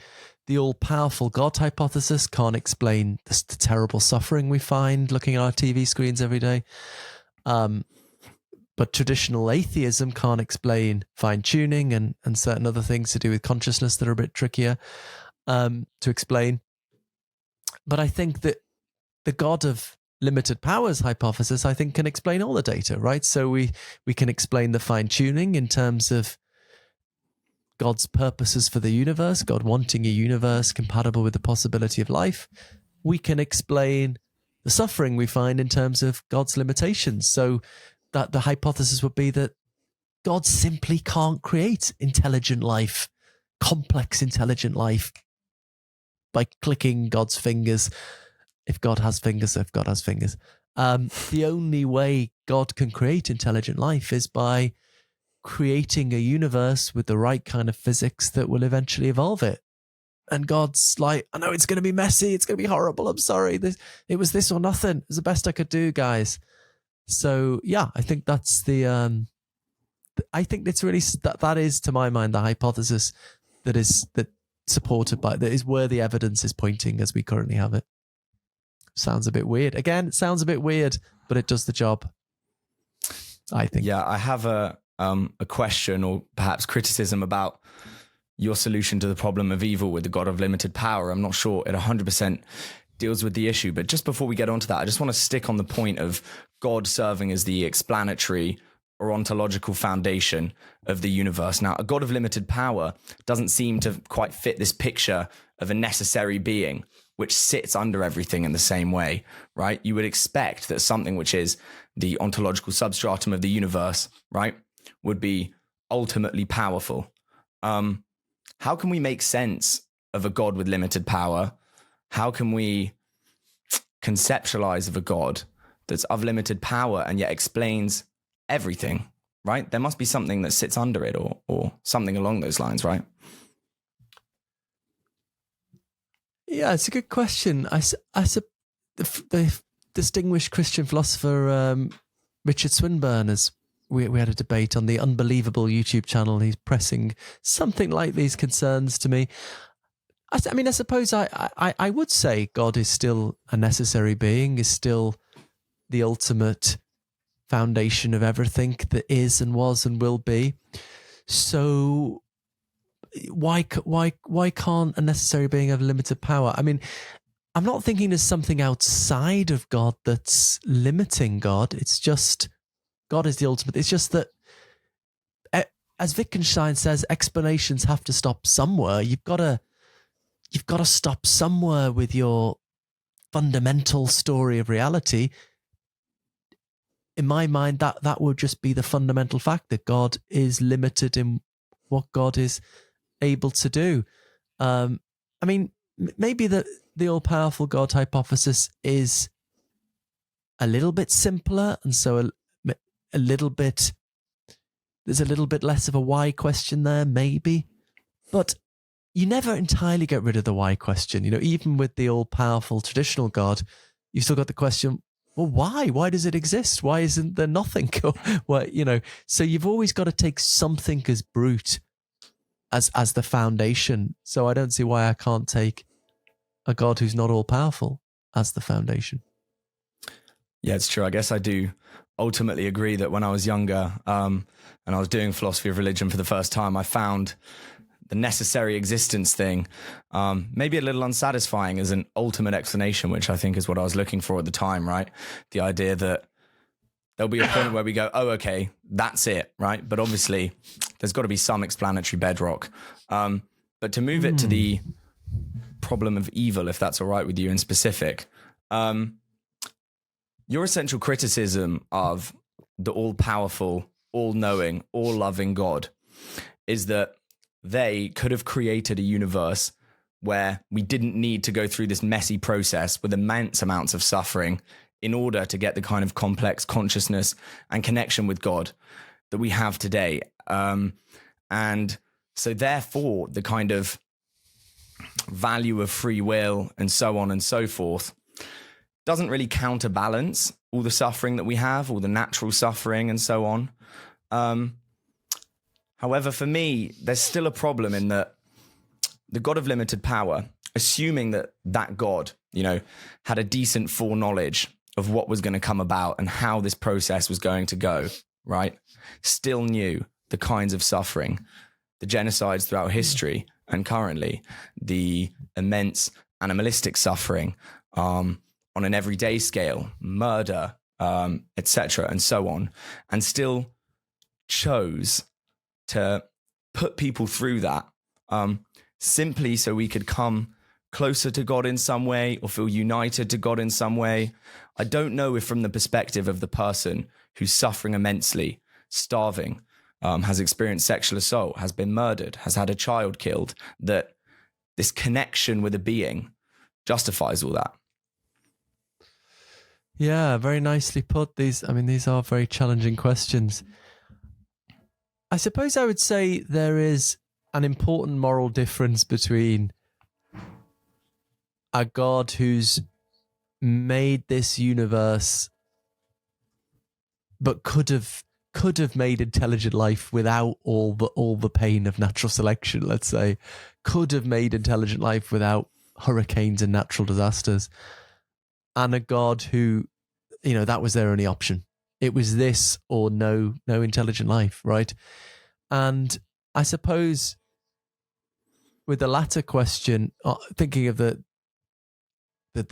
the all powerful God hypothesis can't explain the terrible suffering we find looking at our TV screens every day. But traditional atheism can't explain fine tuning and certain other things to do with consciousness that are a bit trickier to explain. But I think that the God of limited powers hypothesis, I think, can explain all the data, right? So we can explain the fine tuning in terms of God's purposes for the universe, God wanting a universe compatible with the possibility of life. We can explain the suffering we find in terms of God's limitations. So that the hypothesis would be that God simply can't create intelligent life, complex intelligent life, by clicking God's fingers. If God has fingers, if God has fingers. The only way God can create intelligent life is by creating a universe with the right kind of physics that will eventually evolve it. And God's like, I know it's going to be messy, it's going to be horrible, I'm sorry. It was this or nothing. It was the best I could do, guys. So yeah, I think that's I think it's really, that is, to my mind, the hypothesis that supported by, that is where the evidence is pointing as we currently have it. Sounds a bit weird. Again, it sounds a bit weird, but it does the job, I think. Yeah, I have a question, or perhaps criticism, about your solution to the problem of evil with the God of limited power. I'm not sure it 100% deals with the issue, but just before we get onto that, I just want to stick on the point of God serving as the explanatory or ontological foundation of the universe. Now, a God of limited power doesn't seem to quite fit this picture of a necessary being which sits under everything in the same way, right? You would expect that something which is the ontological substratum of the universe, right, would be ultimately powerful. How can we make sense of a God with limited power? How can we conceptualize of a God that's of limited power and yet explains everything, right? There must be something that sits under it, or something along those lines, right? Yeah, it's a good question. The distinguished Christian philosopher Richard Swinburne, we had a debate on the Unbelievable YouTube channel. He's pressing something like these concerns to me. I suppose I would say God is still a necessary being, is still the ultimate foundation of everything that is and was and will be. So why can't a necessary being have limited power? I mean, I'm not thinking there's something outside of God that's limiting God. It's just God is the ultimate. It's just that, as Wittgenstein says, explanations have to stop somewhere. You've got to stop somewhere with your fundamental story of reality. In my mind, that would just be the fundamental fact that God is limited in what God is able to do. Maybe the all-powerful God hypothesis is a little bit simpler, and so a little bit, there's a little bit less of a why question there, maybe. But you never entirely get rid of the why question. Even with the all-powerful traditional God, you've still got the question, well, why? Why does it exist? Why isn't there nothing? So you've always got to take something as brute as the foundation. So I don't see why I can't take a God who's not all powerful as the foundation. Yeah, it's true. I guess I do ultimately agree that when I was younger, and I was doing philosophy of religion for the first time, I found the necessary existence thing maybe a little unsatisfying as an ultimate explanation, which I think is what I was looking for at the time, right? The idea that there'll be a point where we go, oh, okay, that's it, right? But obviously, there's got to be some explanatory bedrock. But to move it to the problem of evil, if that's all right with you in specific, your essential criticism of the all-powerful, all-knowing, all-loving God is that they could have created a universe where we didn't need to go through this messy process with immense amounts of suffering in order to get the kind of complex consciousness and connection with God that we have today. And so therefore, the kind of value of free will and so on and so forth doesn't really counterbalance all the suffering that we have, all the natural suffering and so on. However, for me, there's still a problem in that the God of limited power, assuming that that God, had a decent foreknowledge of what was going to come about and how this process was going to go, right? Still knew the kinds of suffering, the genocides throughout history and currently, the immense animalistic suffering on an everyday scale, murder, etc., and so on, and still chose to put people through that simply so we could come closer to God in some way or feel united to God in some way. I don't know if from the perspective of the person who's suffering immensely, starving, has experienced sexual assault, has been murdered, has had a child killed, that this connection with a being justifies all that. Yeah, very nicely put. These are very challenging questions. I suppose I would say there is an important moral difference between a God who's made this universe but could have made intelligent life without all the pain of natural selection, let's say, could have made intelligent life without hurricanes and natural disasters, and a God who, that was their only option. It was this or no intelligent life, right? And I suppose with the latter question, thinking of the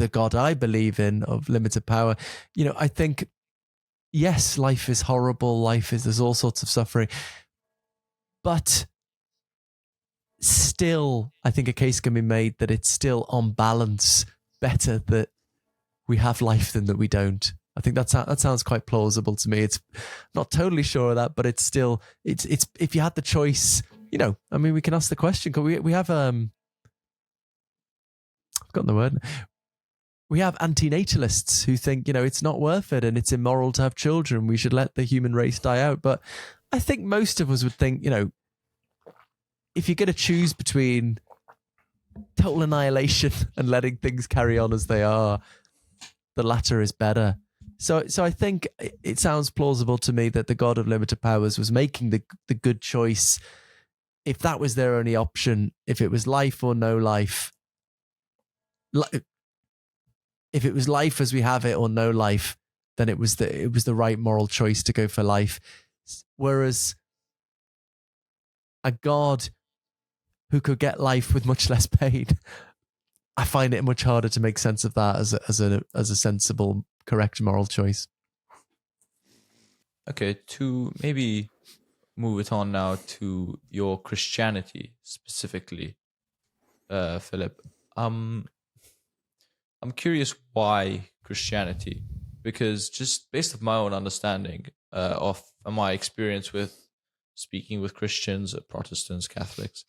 God I believe in of limited power, I think, yes, life is horrible. There's all sorts of suffering, but still, I think a case can be made that it's still on balance better that we have life than that we don't. I think that sounds quite plausible to me. It's not totally sure of that, but it's still, it's if you had the choice, we can ask the question. We have I've forgotten the word. We have antinatalists who think, it's not worth it and it's immoral to have children. We should let the human race die out. But I think most of us would think, if you're going to choose between total annihilation and letting things carry on as they are, the latter is better. So I think it sounds plausible to me that the God of limited powers was making the good choice. If that was their only option, if it was life or no life, if it was life as we have it or no life, then it was the right moral choice to go for life. Whereas a God who could get life with much less pain, I find it much harder to make sense of that as a sensible, correct moral choice. Okay, to maybe move it on now to your Christianity specifically, Philip. I'm curious why Christianity, because just based on my own understanding of my experience with speaking with Christians, Protestants, Catholics,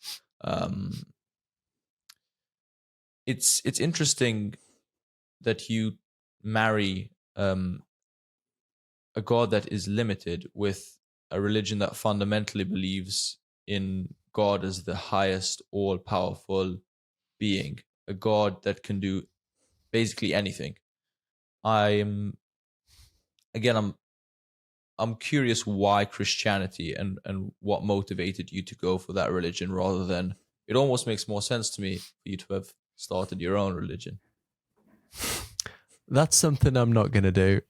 it's interesting that you marry a God that is limited with a religion that fundamentally believes in God as the highest, all-powerful being, a God that can do basically anything. I'm I'm curious why Christianity and what motivated you to go for that religion rather than, it almost makes more sense to me for you to have started your own religion. That's something I'm not going to do.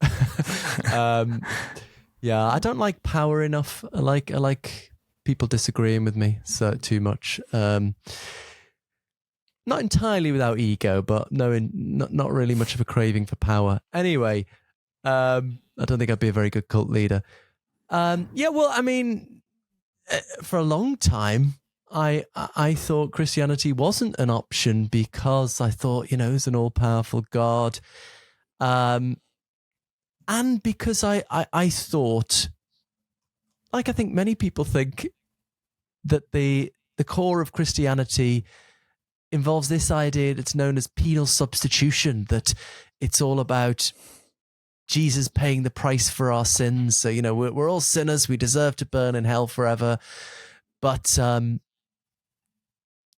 Yeah, I don't like power enough. I like people disagreeing with me so too much. Not entirely without ego, but not really much of a craving for power. Anyway, I don't think I'd be a very good cult leader. Yeah, well, I mean, for a long time, I thought Christianity wasn't an option because I thought, it's an all-powerful God. And because I thought, like I think many people think, that the core of Christianity involves this idea that's known as penal substitution, that it's all about Jesus paying the price for our sins. So, we're all sinners. We deserve to burn in hell forever. But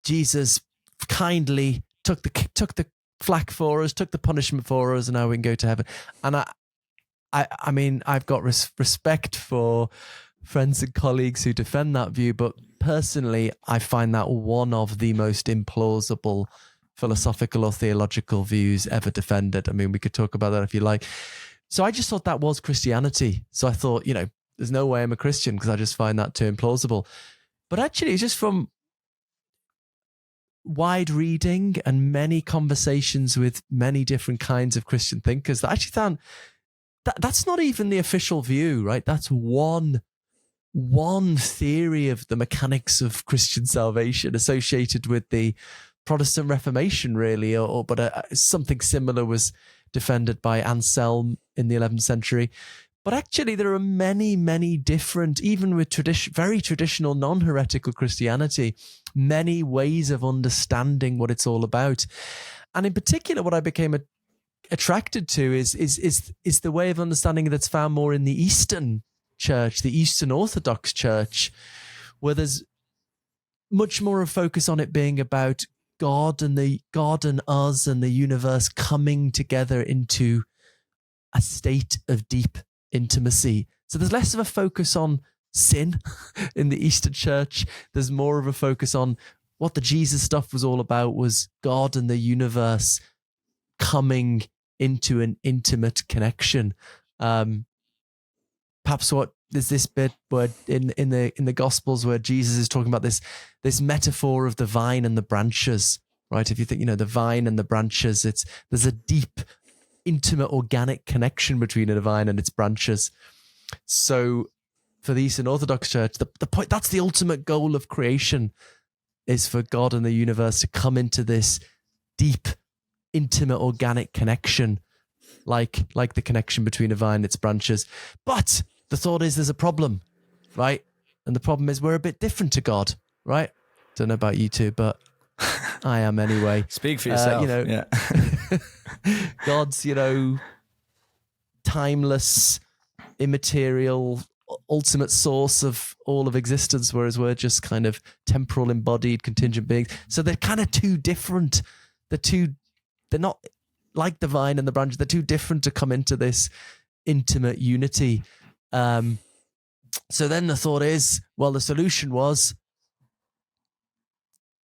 Jesus kindly took the flack for us, took the punishment for us, and now we can go to heaven. And I mean, I've got respect for friends and colleagues who defend that view, but personally, I find that one of the most implausible philosophical or theological views ever defended. I mean, we could talk about that if you like. So I just thought that was Christianity. So I thought, there's no way I'm a Christian because I just find that too implausible. But actually, it's just from wide reading and many conversations with many different kinds of Christian thinkers that I actually found that's not even the official view, right? That's one theory of the mechanics of Christian salvation associated with the Protestant Reformation, really, but something similar was defended by Anselm in the 11th century. But actually, there are many, many different, even with very traditional non-heretical Christianity, many ways of understanding what it's all about. And in particular, what I became attracted to is the way of understanding that's found more in the Eastern Church, the Eastern Orthodox Church, where there's much more of a focus on it being about God and us and the universe coming together into a state of deep intimacy. So there's less of a focus on sin in the Eastern Church. There's more of a focus on what the Jesus stuff was all about, was God and the universe coming into an intimate connection. Perhaps what there's this bit where in the Gospels where Jesus is talking about this metaphor of the vine and the branches, right? If you think, the vine and the branches, there's a deep, intimate, organic connection between the vine and its branches. So for the Eastern Orthodox Church, the point, that's the ultimate goal of creation, is for God and the universe to come into this deep, intimate, organic connection, like the connection between a vine and its branches. But the thought is there's a problem, right? And the problem is we're a bit different to God, right? Don't know about you two, but I am anyway. Speak for yourself. Yeah. God's, timeless, immaterial, ultimate source of all of existence, whereas we're just kind of temporal, embodied, contingent beings. So they're kind of too different. They're not like the vine and the branch. They're too different to come into this intimate unity. So then the thought is, well, the solution was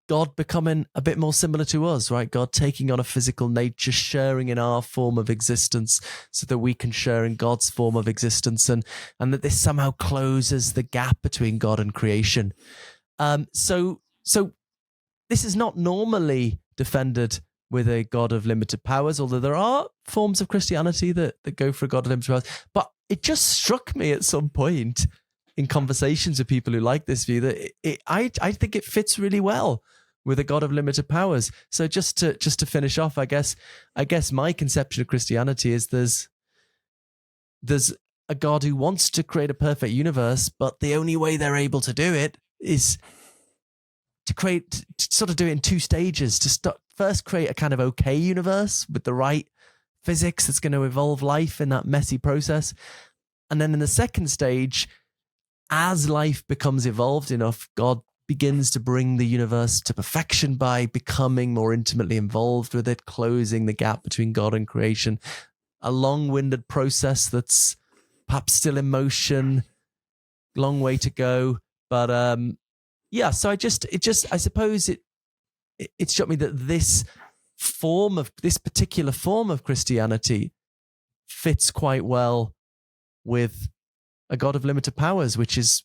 God becoming a bit more similar to us, right? God taking on a physical nature, sharing in our form of existence so that we can share in God's form of existence, and that this somehow closes the gap between God and creation. So this is not normally defended with a God of limited powers, although there are forms of Christianity that go for a God of limited powers. But it just struck me at some point in conversations with people who like this view that I think it fits really well with a God of limited powers. So just to finish off, I guess my conception of Christianity is there's a God who wants to create a perfect universe, but the only way they're able to do it is to sort of do it in two stages. First create a kind of okay universe with the right physics that's going to evolve life in that messy process. And then in the second stage, as life becomes evolved enough, God begins to bring the universe to perfection by becoming more intimately involved with it, closing the gap between God and creation. A long-winded process that's perhaps still in motion, long way to go. But so I suppose it struck me that this particular form of Christianity fits quite well with a God of limited powers, which is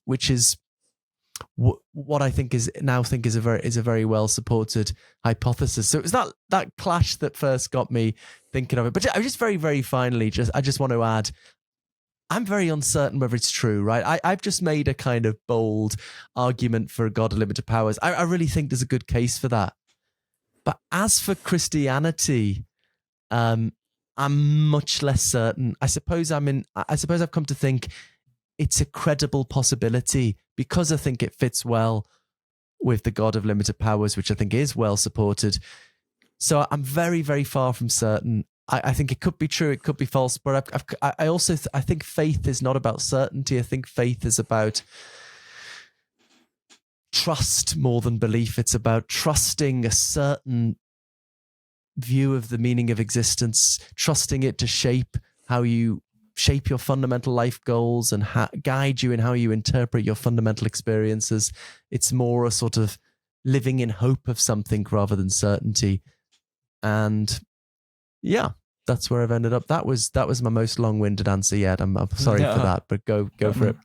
what I think is a very well supported hypothesis. So it was that clash that first got me thinking of it. But I just very, very finally, I just want to add, I'm very uncertain whether it's true, right? I've just made a kind of bold argument for a God of limited powers. I really think there's a good case for that. But as for Christianity, I'm much less certain. I suppose I've come to think it's a credible possibility because I think it fits well with the God of limited powers, which I think is well supported. So I'm very, very far from certain. I think it could be true, it could be false, but I also think faith is not about certainty. I think faith is about trust more than belief. It's about trusting a certain view of the meaning of existence, trusting it to shape your fundamental life goals and guide you in how you interpret your fundamental experiences. It's more a sort of living in hope of something rather than certainty. And yeah, that's where I've ended up. That was my most long-winded answer yet. I'm sorry for that, but go for it.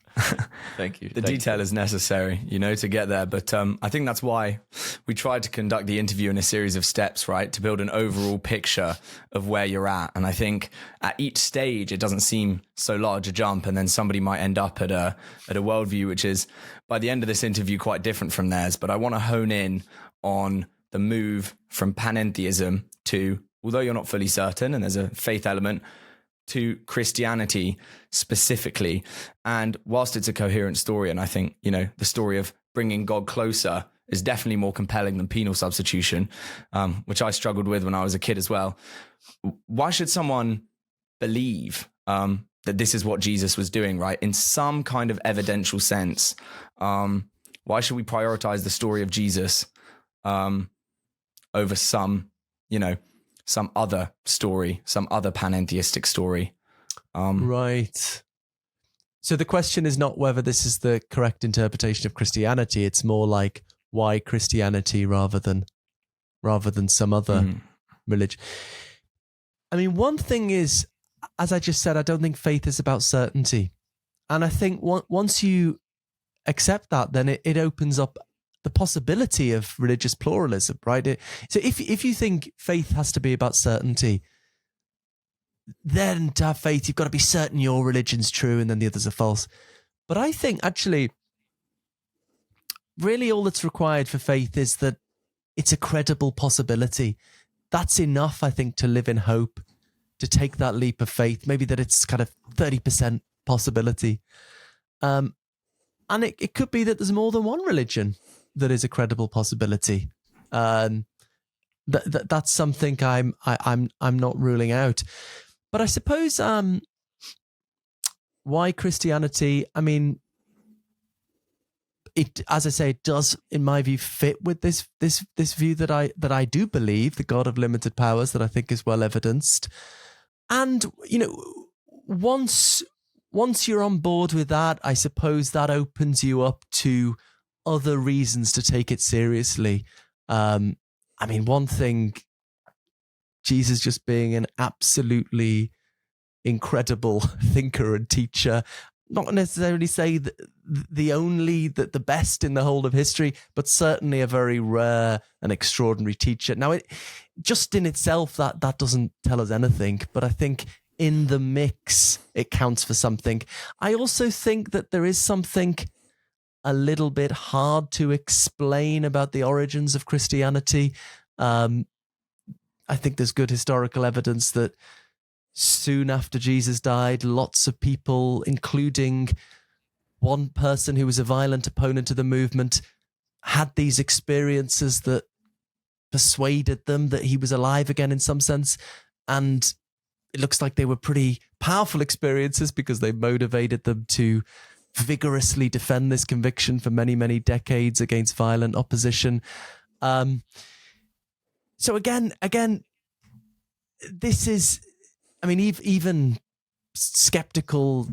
Thank you. The detail is necessary, to get there. But I think that's why we tried to conduct the interview in a series of steps, right? To build an overall picture of where you're at. And I think at each stage, it doesn't seem so large a jump. And then somebody might end up at a worldview, which is by the end of this interview, quite different from theirs. But I want to hone in on the move from panentheism to, although you're not fully certain, and there's a faith element, to Christianity specifically. And whilst it's a coherent story, and I think, the story of bringing God closer is definitely more compelling than penal substitution, which I struggled with when I was a kid as well. Why should someone believe that this is what Jesus was doing, right? In some kind of evidential sense. Why should we prioritize the story of Jesus over some other story, some other panentheistic story? Right. So the question is not whether this is the correct interpretation of Christianity. It's more like why Christianity rather than some other religion. I mean, one thing is, as I just said, I don't think faith is about certainty. And I think once you accept that, then it opens up the possibility of religious pluralism, right? So if you think faith has to be about certainty, then to have faith, you've got to be certain your religion's true and then the others are false. But I think actually, really all that's required for faith is that it's a credible possibility. That's enough, I think, to live in hope, to take that leap of faith, maybe that it's kind of 30% possibility. And it could be that there's more than one religion that is a credible possibility. That's something I'm not ruling out. But I suppose why Christianity? I mean, it, as I say, it does, in my view, fit with this view that I do believe, the God of limited powers, that I think is well evidenced. And once you're on board with that, I suppose that opens you up to other reasons to take it seriously. I mean, one thing, Jesus just being an absolutely incredible thinker and teacher, not necessarily say the best in the whole of history, but certainly a very rare and extraordinary teacher. Now, just in itself, that doesn't tell us anything, but I think in the mix, it counts for something. I also think that there is something a little bit hard to explain about the origins of Christianity. I think there's good historical evidence that soon after Jesus died, lots of people, including one person who was a violent opponent of the movement, had these experiences that persuaded them that he was alive again in some sense. And it looks like they were pretty powerful experiences because they motivated them to vigorously defend this conviction for many, many decades against violent opposition. So again, this is, I mean, even skeptical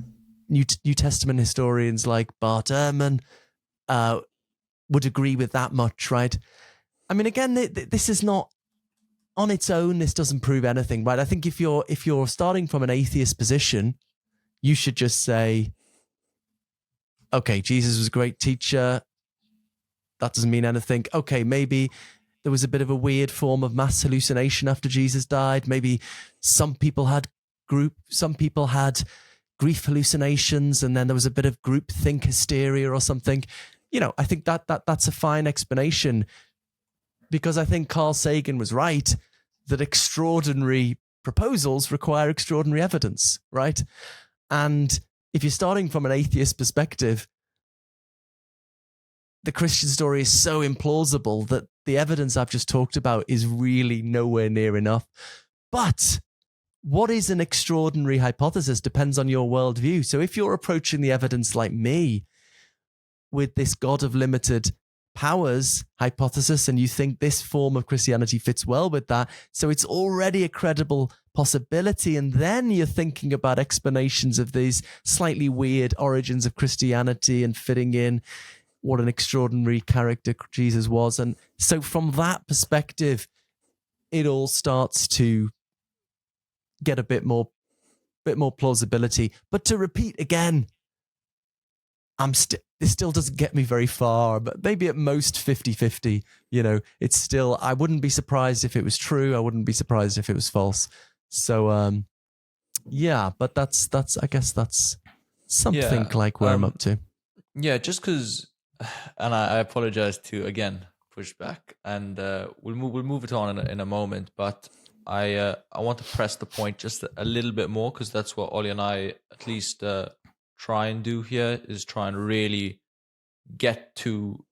New Testament historians like Bart Ehrman would agree with that much, right? I mean, again, this is not on its own. This doesn't prove anything, right? I think if you're starting from an atheist position, you should just say, okay, Jesus was a great teacher. That doesn't mean anything. Okay, maybe there was a bit of a weird form of mass hallucination after Jesus died. Maybe some people had grief hallucinations, and then there was a bit of group think hysteria or something. I think that's a fine explanation, because I think Carl Sagan was right that extraordinary proposals require extraordinary evidence, right? And if you're starting from an atheist perspective, the Christian story is so implausible that the evidence I've just talked about is really nowhere near enough. But what is an extraordinary hypothesis depends on your worldview. So if you're approaching the evidence like me, with this God of limited powers hypothesis, and you think this form of Christianity fits well with that, so it's already a credible possibility, and then you're thinking about explanations of these slightly weird origins of Christianity and fitting in what an extraordinary character Jesus was. And so from that perspective, it all starts to get a bit more plausibility. But to repeat again, this still doesn't get me very far, but maybe at most 50-50. It's still, I wouldn't be surprised if it was true. I wouldn't be surprised if it was false. So, yeah, but that's I guess that's something like where I'm up to. Yeah, just because, and I apologize to again push back, and we'll move it on in a moment. But I want to press the point just a little bit more, because that's what Ollie and I at least try and do here, is try and really get to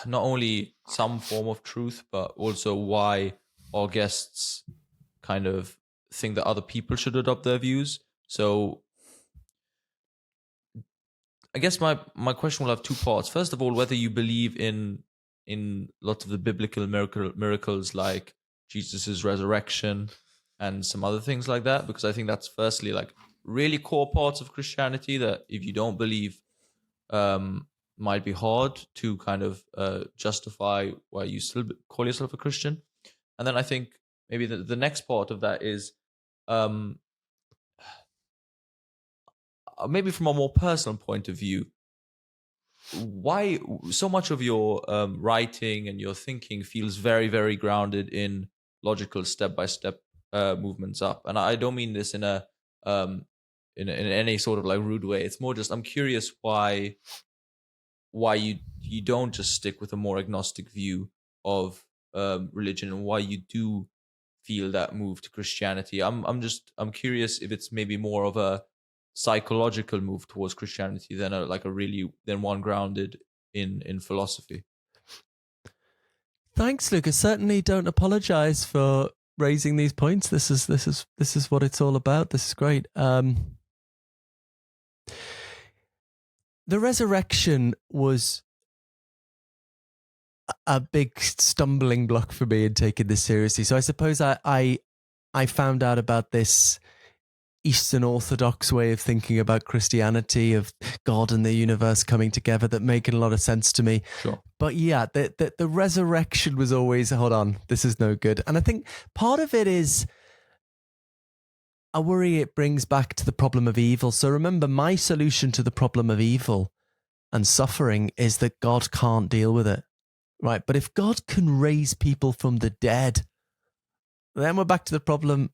not only some form of truth, but also why our guests kind of think that other people should adopt their views. So I guess my question will have two parts. First of all, whether you believe in lots of the biblical miracles like Jesus's resurrection and some other things like that, because I think that's firstly like really core parts of Christianity that if you don't believe might be hard to kind of justify why you still call yourself a Christian. And then I think maybe the next part of that is maybe from a more personal point of view, why so much of your writing and your thinking feels very, very grounded in logical step-by-step movements up. And I don't mean this in a in any sort of like rude way. It's more just I'm curious why you don't just stick with a more agnostic view of religion, and why you do feel that move to Christianity. I'm curious if it's maybe more of a psychological move towards Christianity than one grounded in philosophy. Thanks, Lucas. Certainly don't apologize for raising these points. This is what it's all about. This is great. The resurrection was a big stumbling block for me in taking this seriously. So I suppose I found out about this Eastern Orthodox way of thinking about Christianity, of God and the universe coming together, that making a lot of sense to me. Sure. But yeah, the resurrection was always, hold on, this is no good. And I think part of it is, I worry it brings back to the problem of evil. So remember, my solution to the problem of evil and suffering is that God can't deal with it, right? But if God can raise people from the dead, then we're back to the problem.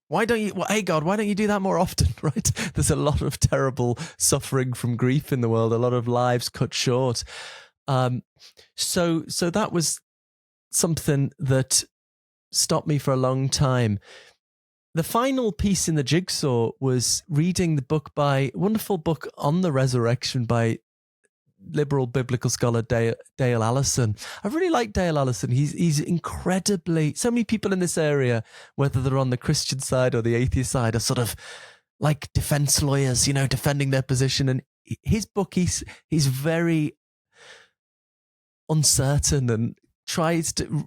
Why don't you, hey God, why don't you do that more often, right? There's a lot of terrible suffering from grief in the world, a lot of lives cut short. So that was something that stopped me for a long time. The final piece in the jigsaw was reading the wonderful book on the resurrection by liberal biblical scholar Dale Allison. I really like Dale Allison. He's incredibly, so many people in this area, whether they're on the Christian side or the atheist side, are sort of like defense lawyers, defending their position. And his book, he's very uncertain and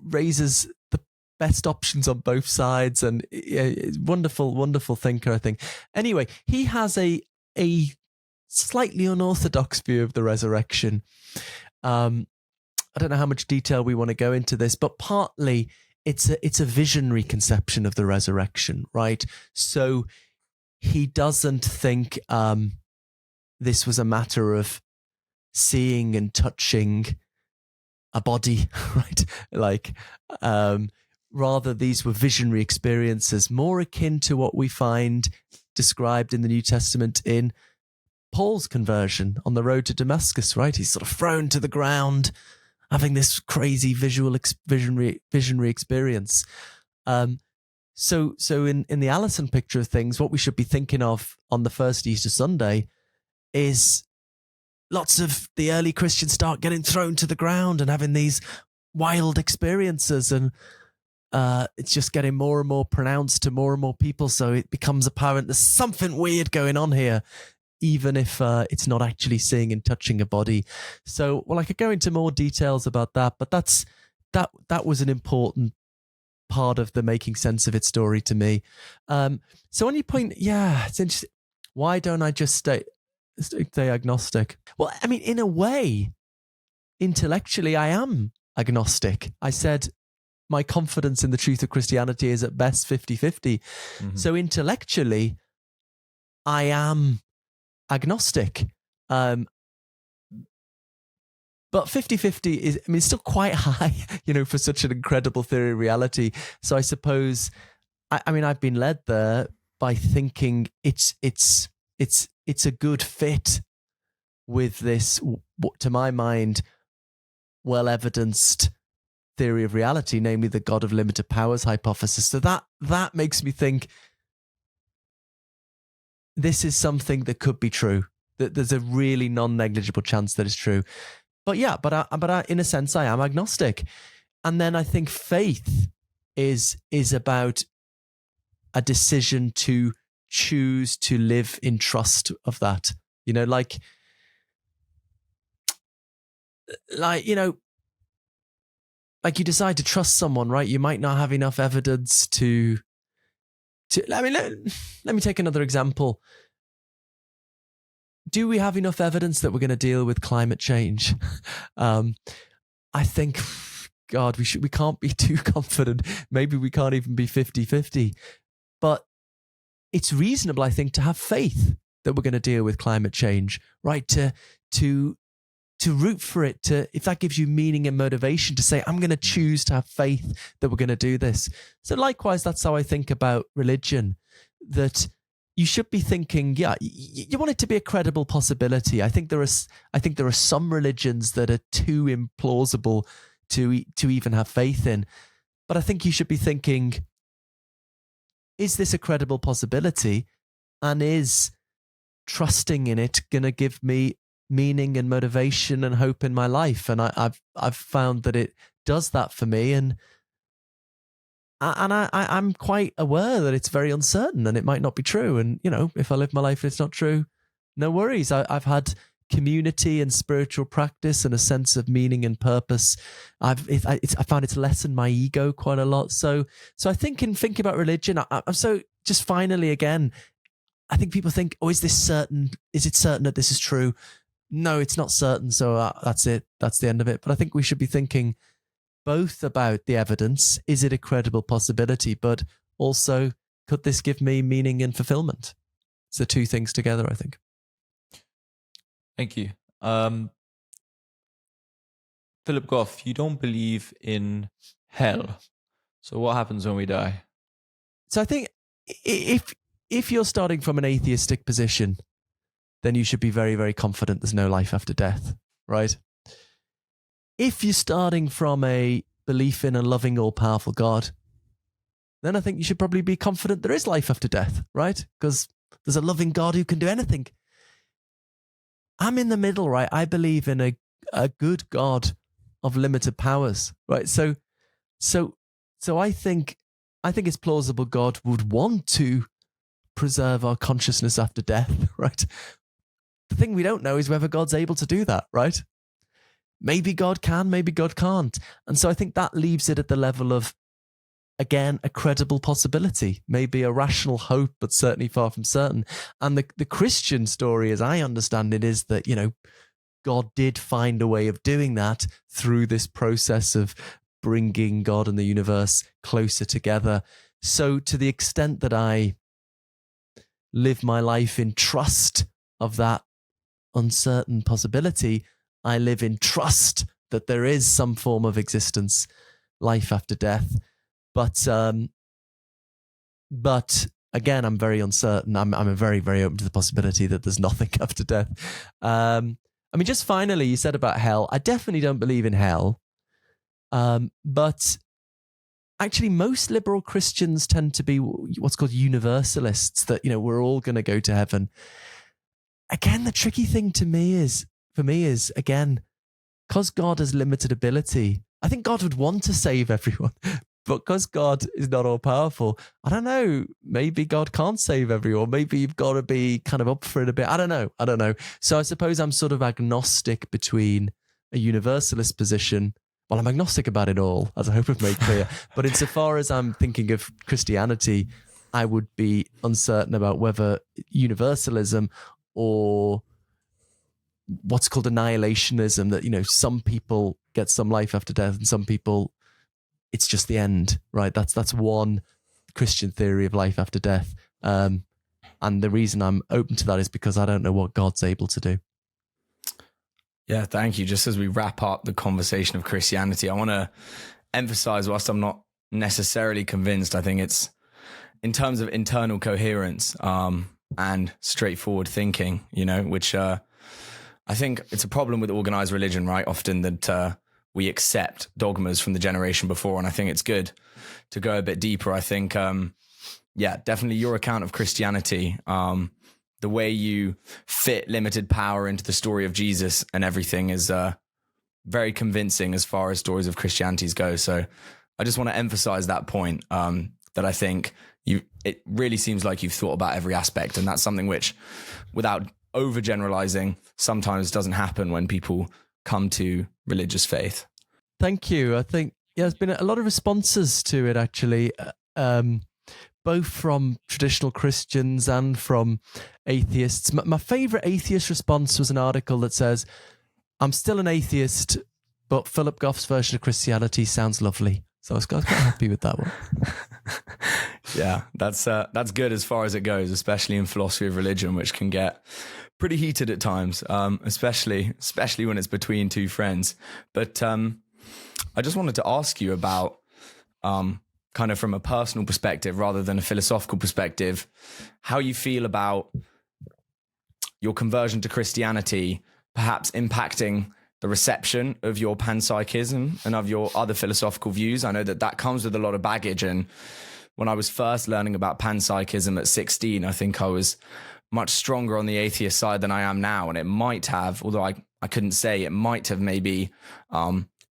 raises the best options on both sides, and wonderful thinker, I think. Anyway, he has a a slightly unorthodox view of the resurrection. I don't know how much detail we want to go into this, but partly it's a visionary conception of the resurrection, right? So he doesn't think this was a matter of seeing and touching a body, right? Like, rather, these were visionary experiences, more akin to what we find described in the New Testament in Paul's conversion on the road to Damascus, right? He's sort of thrown to the ground, having this crazy visionary experience. So in the Allison picture of things, what we should be thinking of on the first Easter Sunday is lots of the early Christians start getting thrown to the ground and having these wild experiences, and it's just getting more and more pronounced to more and more people. So it becomes apparent there's something weird going on here, even if it's not actually seeing and touching a body. So, well, I could go into more details about that, but that was an important part of the making sense of it story to me. So on your point, yeah, it's interesting. Why don't I just stay agnostic? Well, I mean, in a way, intellectually, I am agnostic. I said my confidence in the truth of Christianity is at best 50-50. Mm-hmm. So intellectually, I am agnostic. But 50-50 is, I mean, it's still quite high, for such an incredible theory of reality. So I suppose, I mean, I've been led there by thinking it's a good fit with this, to my mind, well-evidenced theory of reality, namely the God of limited powers hypothesis. So that makes me think this is something that could be true, that there's a really non-negligible chance that it's true. But yeah, but I, in a sense, I am agnostic. And then I think faith is about a decision to choose to live in trust of that. Like you decide to trust someone, right? You might not have enough evidence to I mean, let me take another example. Do we have enough evidence that we're going to deal with climate change? I think, God, we can't be too confident. Maybe we can't even be 50-50. But it's reasonable, I think, to have faith that we're going to deal with climate change, right? To root for it, if that gives you meaning and motivation, to say, I'm going to choose to have faith that we're going to do this. So likewise, that's how I think about religion, that you should be thinking, yeah, you want it to be a credible possibility. I think there are some religions that are too implausible to even have faith in. But I think you should be thinking, is this a credible possibility? And is trusting in it going to give me meaning and motivation and hope in my life? And I've found that it does that for me, and I'm quite aware that it's very uncertain and it might not be true. And if I live my life and it's not true, no worries. I've had community and spiritual practice and a sense of meaning and purpose. I found it's lessened my ego quite a lot. So I think in thinking about religion, I'm so just finally again, I think people think, oh, is this certain? Is it certain that this is true? No, it's not certain. So that's it. That's the end of it. But I think we should be thinking both about the evidence. Is it a credible possibility? But also, could this give me meaning and fulfillment? It's the two things together, I think. Thank you. Phillip Goff, you don't believe in hell. So what happens when we die? So I think if you're starting from an atheistic position, then you should be very, very confident there's no life after death, right? If you're starting from a belief in a loving, all-powerful God, then I think you should probably be confident there is life after death, right? Because there's a loving God who can do anything. I'm in the middle, right? I believe in a good God of limited powers, right? So I think it's plausible God would want to preserve our consciousness after death, right? The thing we don't know is whether God's able to do that, right? Maybe God can, maybe God can't. And so I think that leaves it at the level of again, a credible possibility, maybe a rational hope, but certainly far from certain. And the Christian story, as I understand it, is that, God did find a way of doing that through this process of bringing God and the universe closer together. So to the extent that I live my life in trust of that uncertain possibility, I live in trust that there is some form of existence, life after death. But again, I'm very uncertain. I'm very, very open to the possibility that there's nothing after death. Just finally, you said about hell. I definitely don't believe in hell. But actually, most liberal Christians tend to be what's called universalists, that, we're all going to go to heaven. Again, the tricky thing for me is, again, because God has limited ability, I think God would want to save everyone. But because God is not all powerful, I don't know, maybe God can't save everyone. Maybe you've got to be kind of up for it a bit. I don't know. So I suppose I'm sort of agnostic between a universalist position. Well, I'm agnostic about it all, as I hope I've made clear. But insofar as I'm thinking of Christianity, I would be uncertain about whether universalism or what's called annihilationism, that, some people get some life after death and some people, it's just the end, right? That's one Christian theory of life after death. And the reason I'm open to that is because I don't know what God's able to do. Yeah, thank you. Just as we wrap up the conversation of Christianity, I want to emphasize, whilst I'm not necessarily convinced, I think it's in terms of internal coherence and straightforward thinking, which I think it's a problem with organized religion, right? Often that we accept dogmas from the generation before. And I think it's good to go a bit deeper. I think, definitely your account of Christianity, the way you fit limited power into the story of Jesus and everything is very convincing as far as stories of Christianity go. So I just want to emphasize that point, that I think it really seems like you've thought about every aspect. And that's something which, without overgeneralizing, sometimes doesn't happen when people come to religious faith. Thank you. I think, there's been a lot of responses to it, actually, both from traditional Christians and from atheists. My favorite atheist response was an article that says, "I'm still an atheist, but Phillip Goff's version of Christianity sounds lovely." So I was quite happy with that one. Yeah, that's good as far as it goes, especially in philosophy of religion, which can get pretty heated at times, especially when it's between two friends. But I just wanted to ask you about, kind of from a personal perspective rather than a philosophical perspective, how you feel about your conversion to Christianity perhaps impacting the reception of your panpsychism and of your other philosophical views. I know that comes with a lot of baggage. And when I was first learning about panpsychism at 16, I think I was much stronger on the atheist side than I am now. And it might have, although I couldn't say, it might have maybe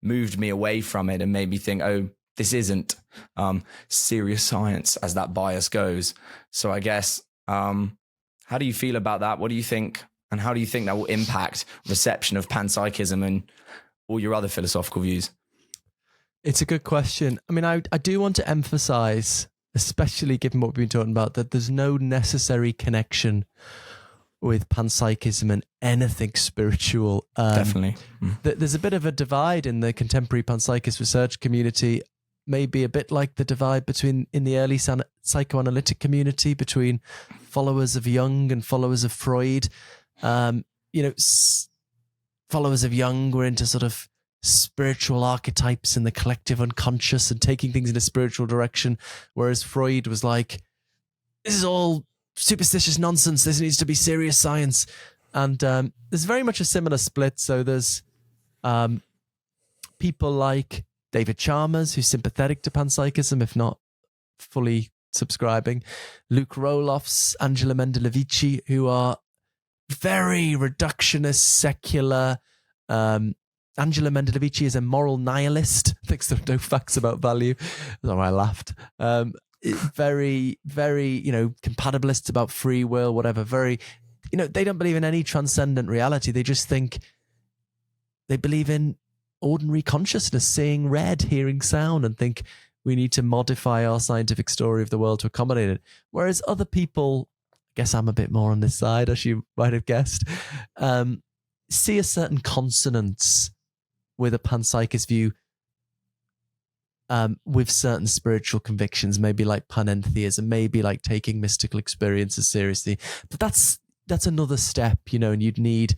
moved me away from it and made me think, oh, this isn't serious science, as that bias goes. So I guess, how do you feel about that? What do you think? And how do you think that will impact reception of panpsychism and all your other philosophical views? It's a good question. I mean, I do want to emphasize, especially given what we've been talking about, that there's no necessary connection with panpsychism and anything spiritual. Definitely. There's a bit of a divide in the contemporary panpsychist research community, maybe a bit like the divide in the early psychoanalytic community between followers of Jung and followers of Freud. Followers of Jung were into sort of spiritual archetypes and the collective unconscious and taking things in a spiritual direction, whereas Freud was like, this is all superstitious nonsense, this needs to be serious science. And there's very much a similar split. So there's people like David Chalmers, who's sympathetic to panpsychism, if not fully subscribing, Luke Roloffs, Angela Mendelevici, who are very reductionist, secular. Angela Mendelevici is a moral nihilist, thinks there are no facts about value. That's why I laughed. Very, very, compatibilists about free will, whatever. Very, they don't believe in any transcendent reality. They just think they believe in ordinary consciousness, seeing red, hearing sound, and think we need to modify our scientific story of the world to accommodate it. Whereas other people, I guess I'm a bit more on this side, as you might have guessed, see a certain consonance with a panpsychist view, with certain spiritual convictions, maybe like Panentheism, maybe like taking mystical experiences seriously. But that's another step, and you'd need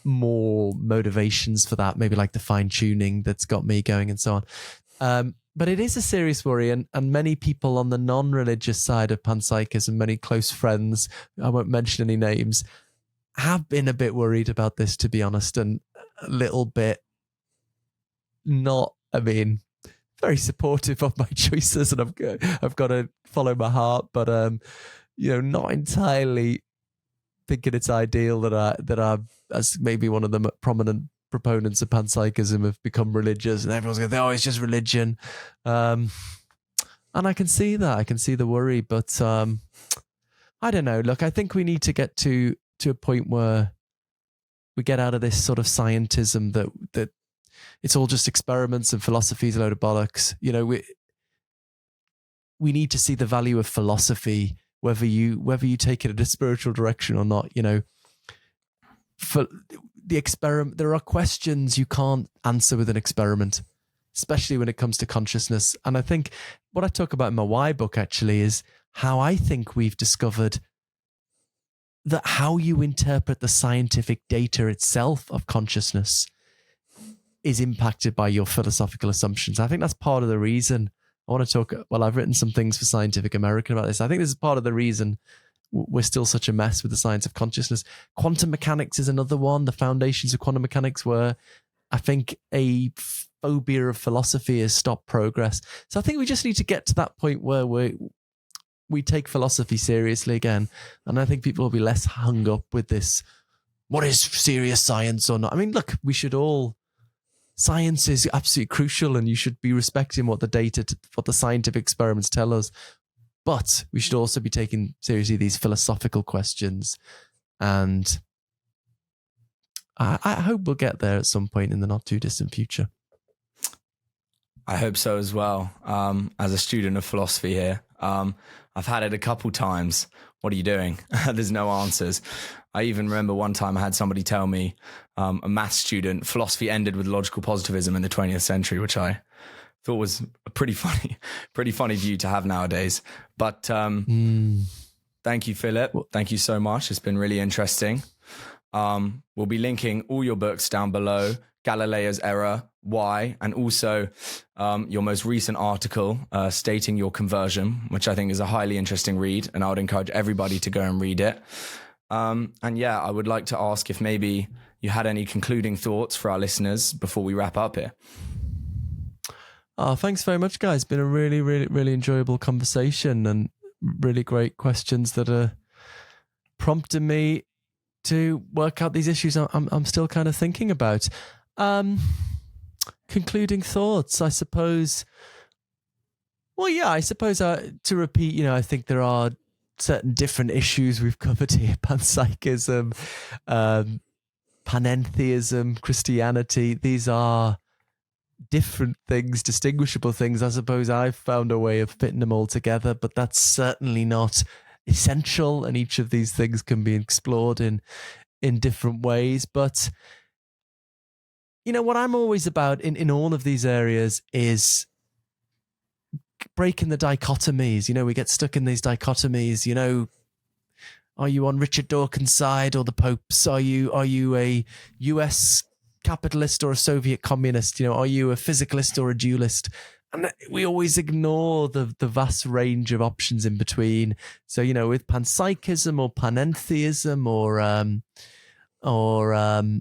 more motivations for that, maybe like the fine-tuning that's got me going and so on. But it is a serious worry, and many people on the non-religious side of panpsychism, many close friends, I won't mention any names, have been a bit worried about this, to be honest, and a little bit very supportive of my choices, and I've got to follow my heart, but not entirely thinking it's ideal that I, as maybe one of the prominent proponents of panpsychism, have become religious, and everyone's going, "Oh, it's just religion," and I can see that. I can see the worry, but I don't know. Look, I think we need to get to a point where we get out of this sort of scientism that it's all just experiments and philosophy is a load of bollocks. We need to see the value of philosophy, whether you take it in a spiritual direction or not. For the experiment, there are questions you can't answer with an experiment, especially when it comes to consciousness. And I think what I talk about in my Why book actually is how I think we've discovered that how you interpret the scientific data itself of consciousness is impacted by your philosophical assumptions. I think that's part of the reason I want to talk. Well, I've written some things for Scientific American about this. I think this is part of the reason we're still such a mess with the science of consciousness. Quantum mechanics is another one. The foundations of quantum mechanics, where I think a phobia of philosophy has stopped progress. So I think we just need to get to that point where we take philosophy seriously again. And I think people will be less hung up with this, what is serious science or not? I mean, look, science is absolutely crucial, and you should be respecting what the scientific experiments tell us. But we should also be taking seriously these philosophical questions. And I hope we'll get there at some point in the not too distant future. I hope so as well. As a student of philosophy here, I've had it a couple times. What are you doing? There's no answers. I even remember one time I had somebody tell me, a maths student, philosophy ended with logical positivism in the 20th century, which I thought was a pretty funny view to have nowadays. But thank you, Philip. Thank you so much. It's been really interesting. We'll be linking all your books down below: Galileo's Error, Why, and also your most recent article stating your conversion, which I think is a highly interesting read, and I would encourage everybody to go and read it. And yeah, I would like to ask if maybe you had any concluding thoughts for our listeners before we wrap up here. Thanks very much, guys. It's been a really, really, really enjoyable conversation, and really great questions that are prompting me to work out these issues I'm still kind of thinking about. Concluding thoughts, I suppose. Well, yeah, I suppose to repeat, I think there are certain different issues we've covered here: panpsychism, panentheism, Christianity. These are different things, distinguishable things. I suppose I've found a way of fitting them all together, but that's certainly not essential, and each of these things can be explored in different ways. But what I'm always about in all of these areas is breaking the dichotomies. We get stuck in these dichotomies. Are you on Richard Dawkins' side or the Pope's? Are you a US capitalist or a Soviet communist? Are you a physicalist or a dualist? And we always ignore the vast range of options in between. So, with panpsychism or panentheism or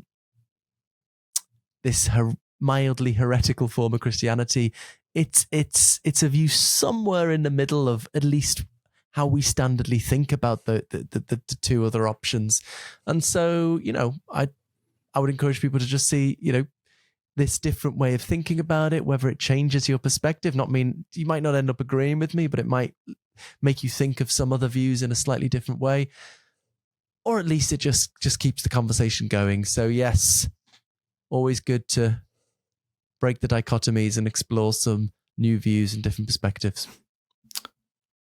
this mildly heretical form of Christianity, it's a view somewhere in the middle of at least how we standardly think about the two other options. And so, I would encourage people to just see, this different way of thinking about it, whether it changes your perspective. You might not end up agreeing with me, but it might make you think of some other views in a slightly different way, or at least it just keeps the conversation going. So yes, always good to break the dichotomies and explore some new views and different perspectives.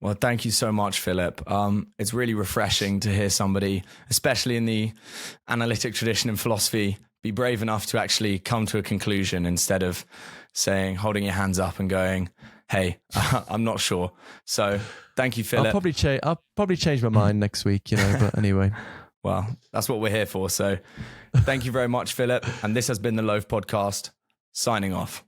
Well, thank you so much, Philip. It's really refreshing to hear somebody, especially in the analytic tradition in philosophy, be brave enough to actually come to a conclusion instead of holding your hands up and going, hey, I'm not sure. So thank you, Philip. I'll probably change my mind next week, but anyway. Well, that's what we're here for. So thank you very much, Philip. And this has been the Loaf Podcast, signing off.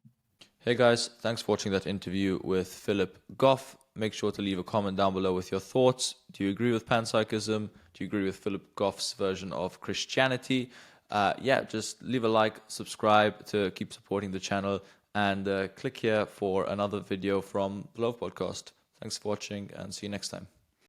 Hey guys, thanks for watching that interview with Phillip Goff. Make sure to leave a comment down below with your thoughts. Do you agree with Panpsychism? Do you agree with Phillip Goff's version of Christianity? Just leave a like, subscribe to keep supporting the channel, and click here for another video from the Loaf Podcast. Thanks for watching, and see you next time.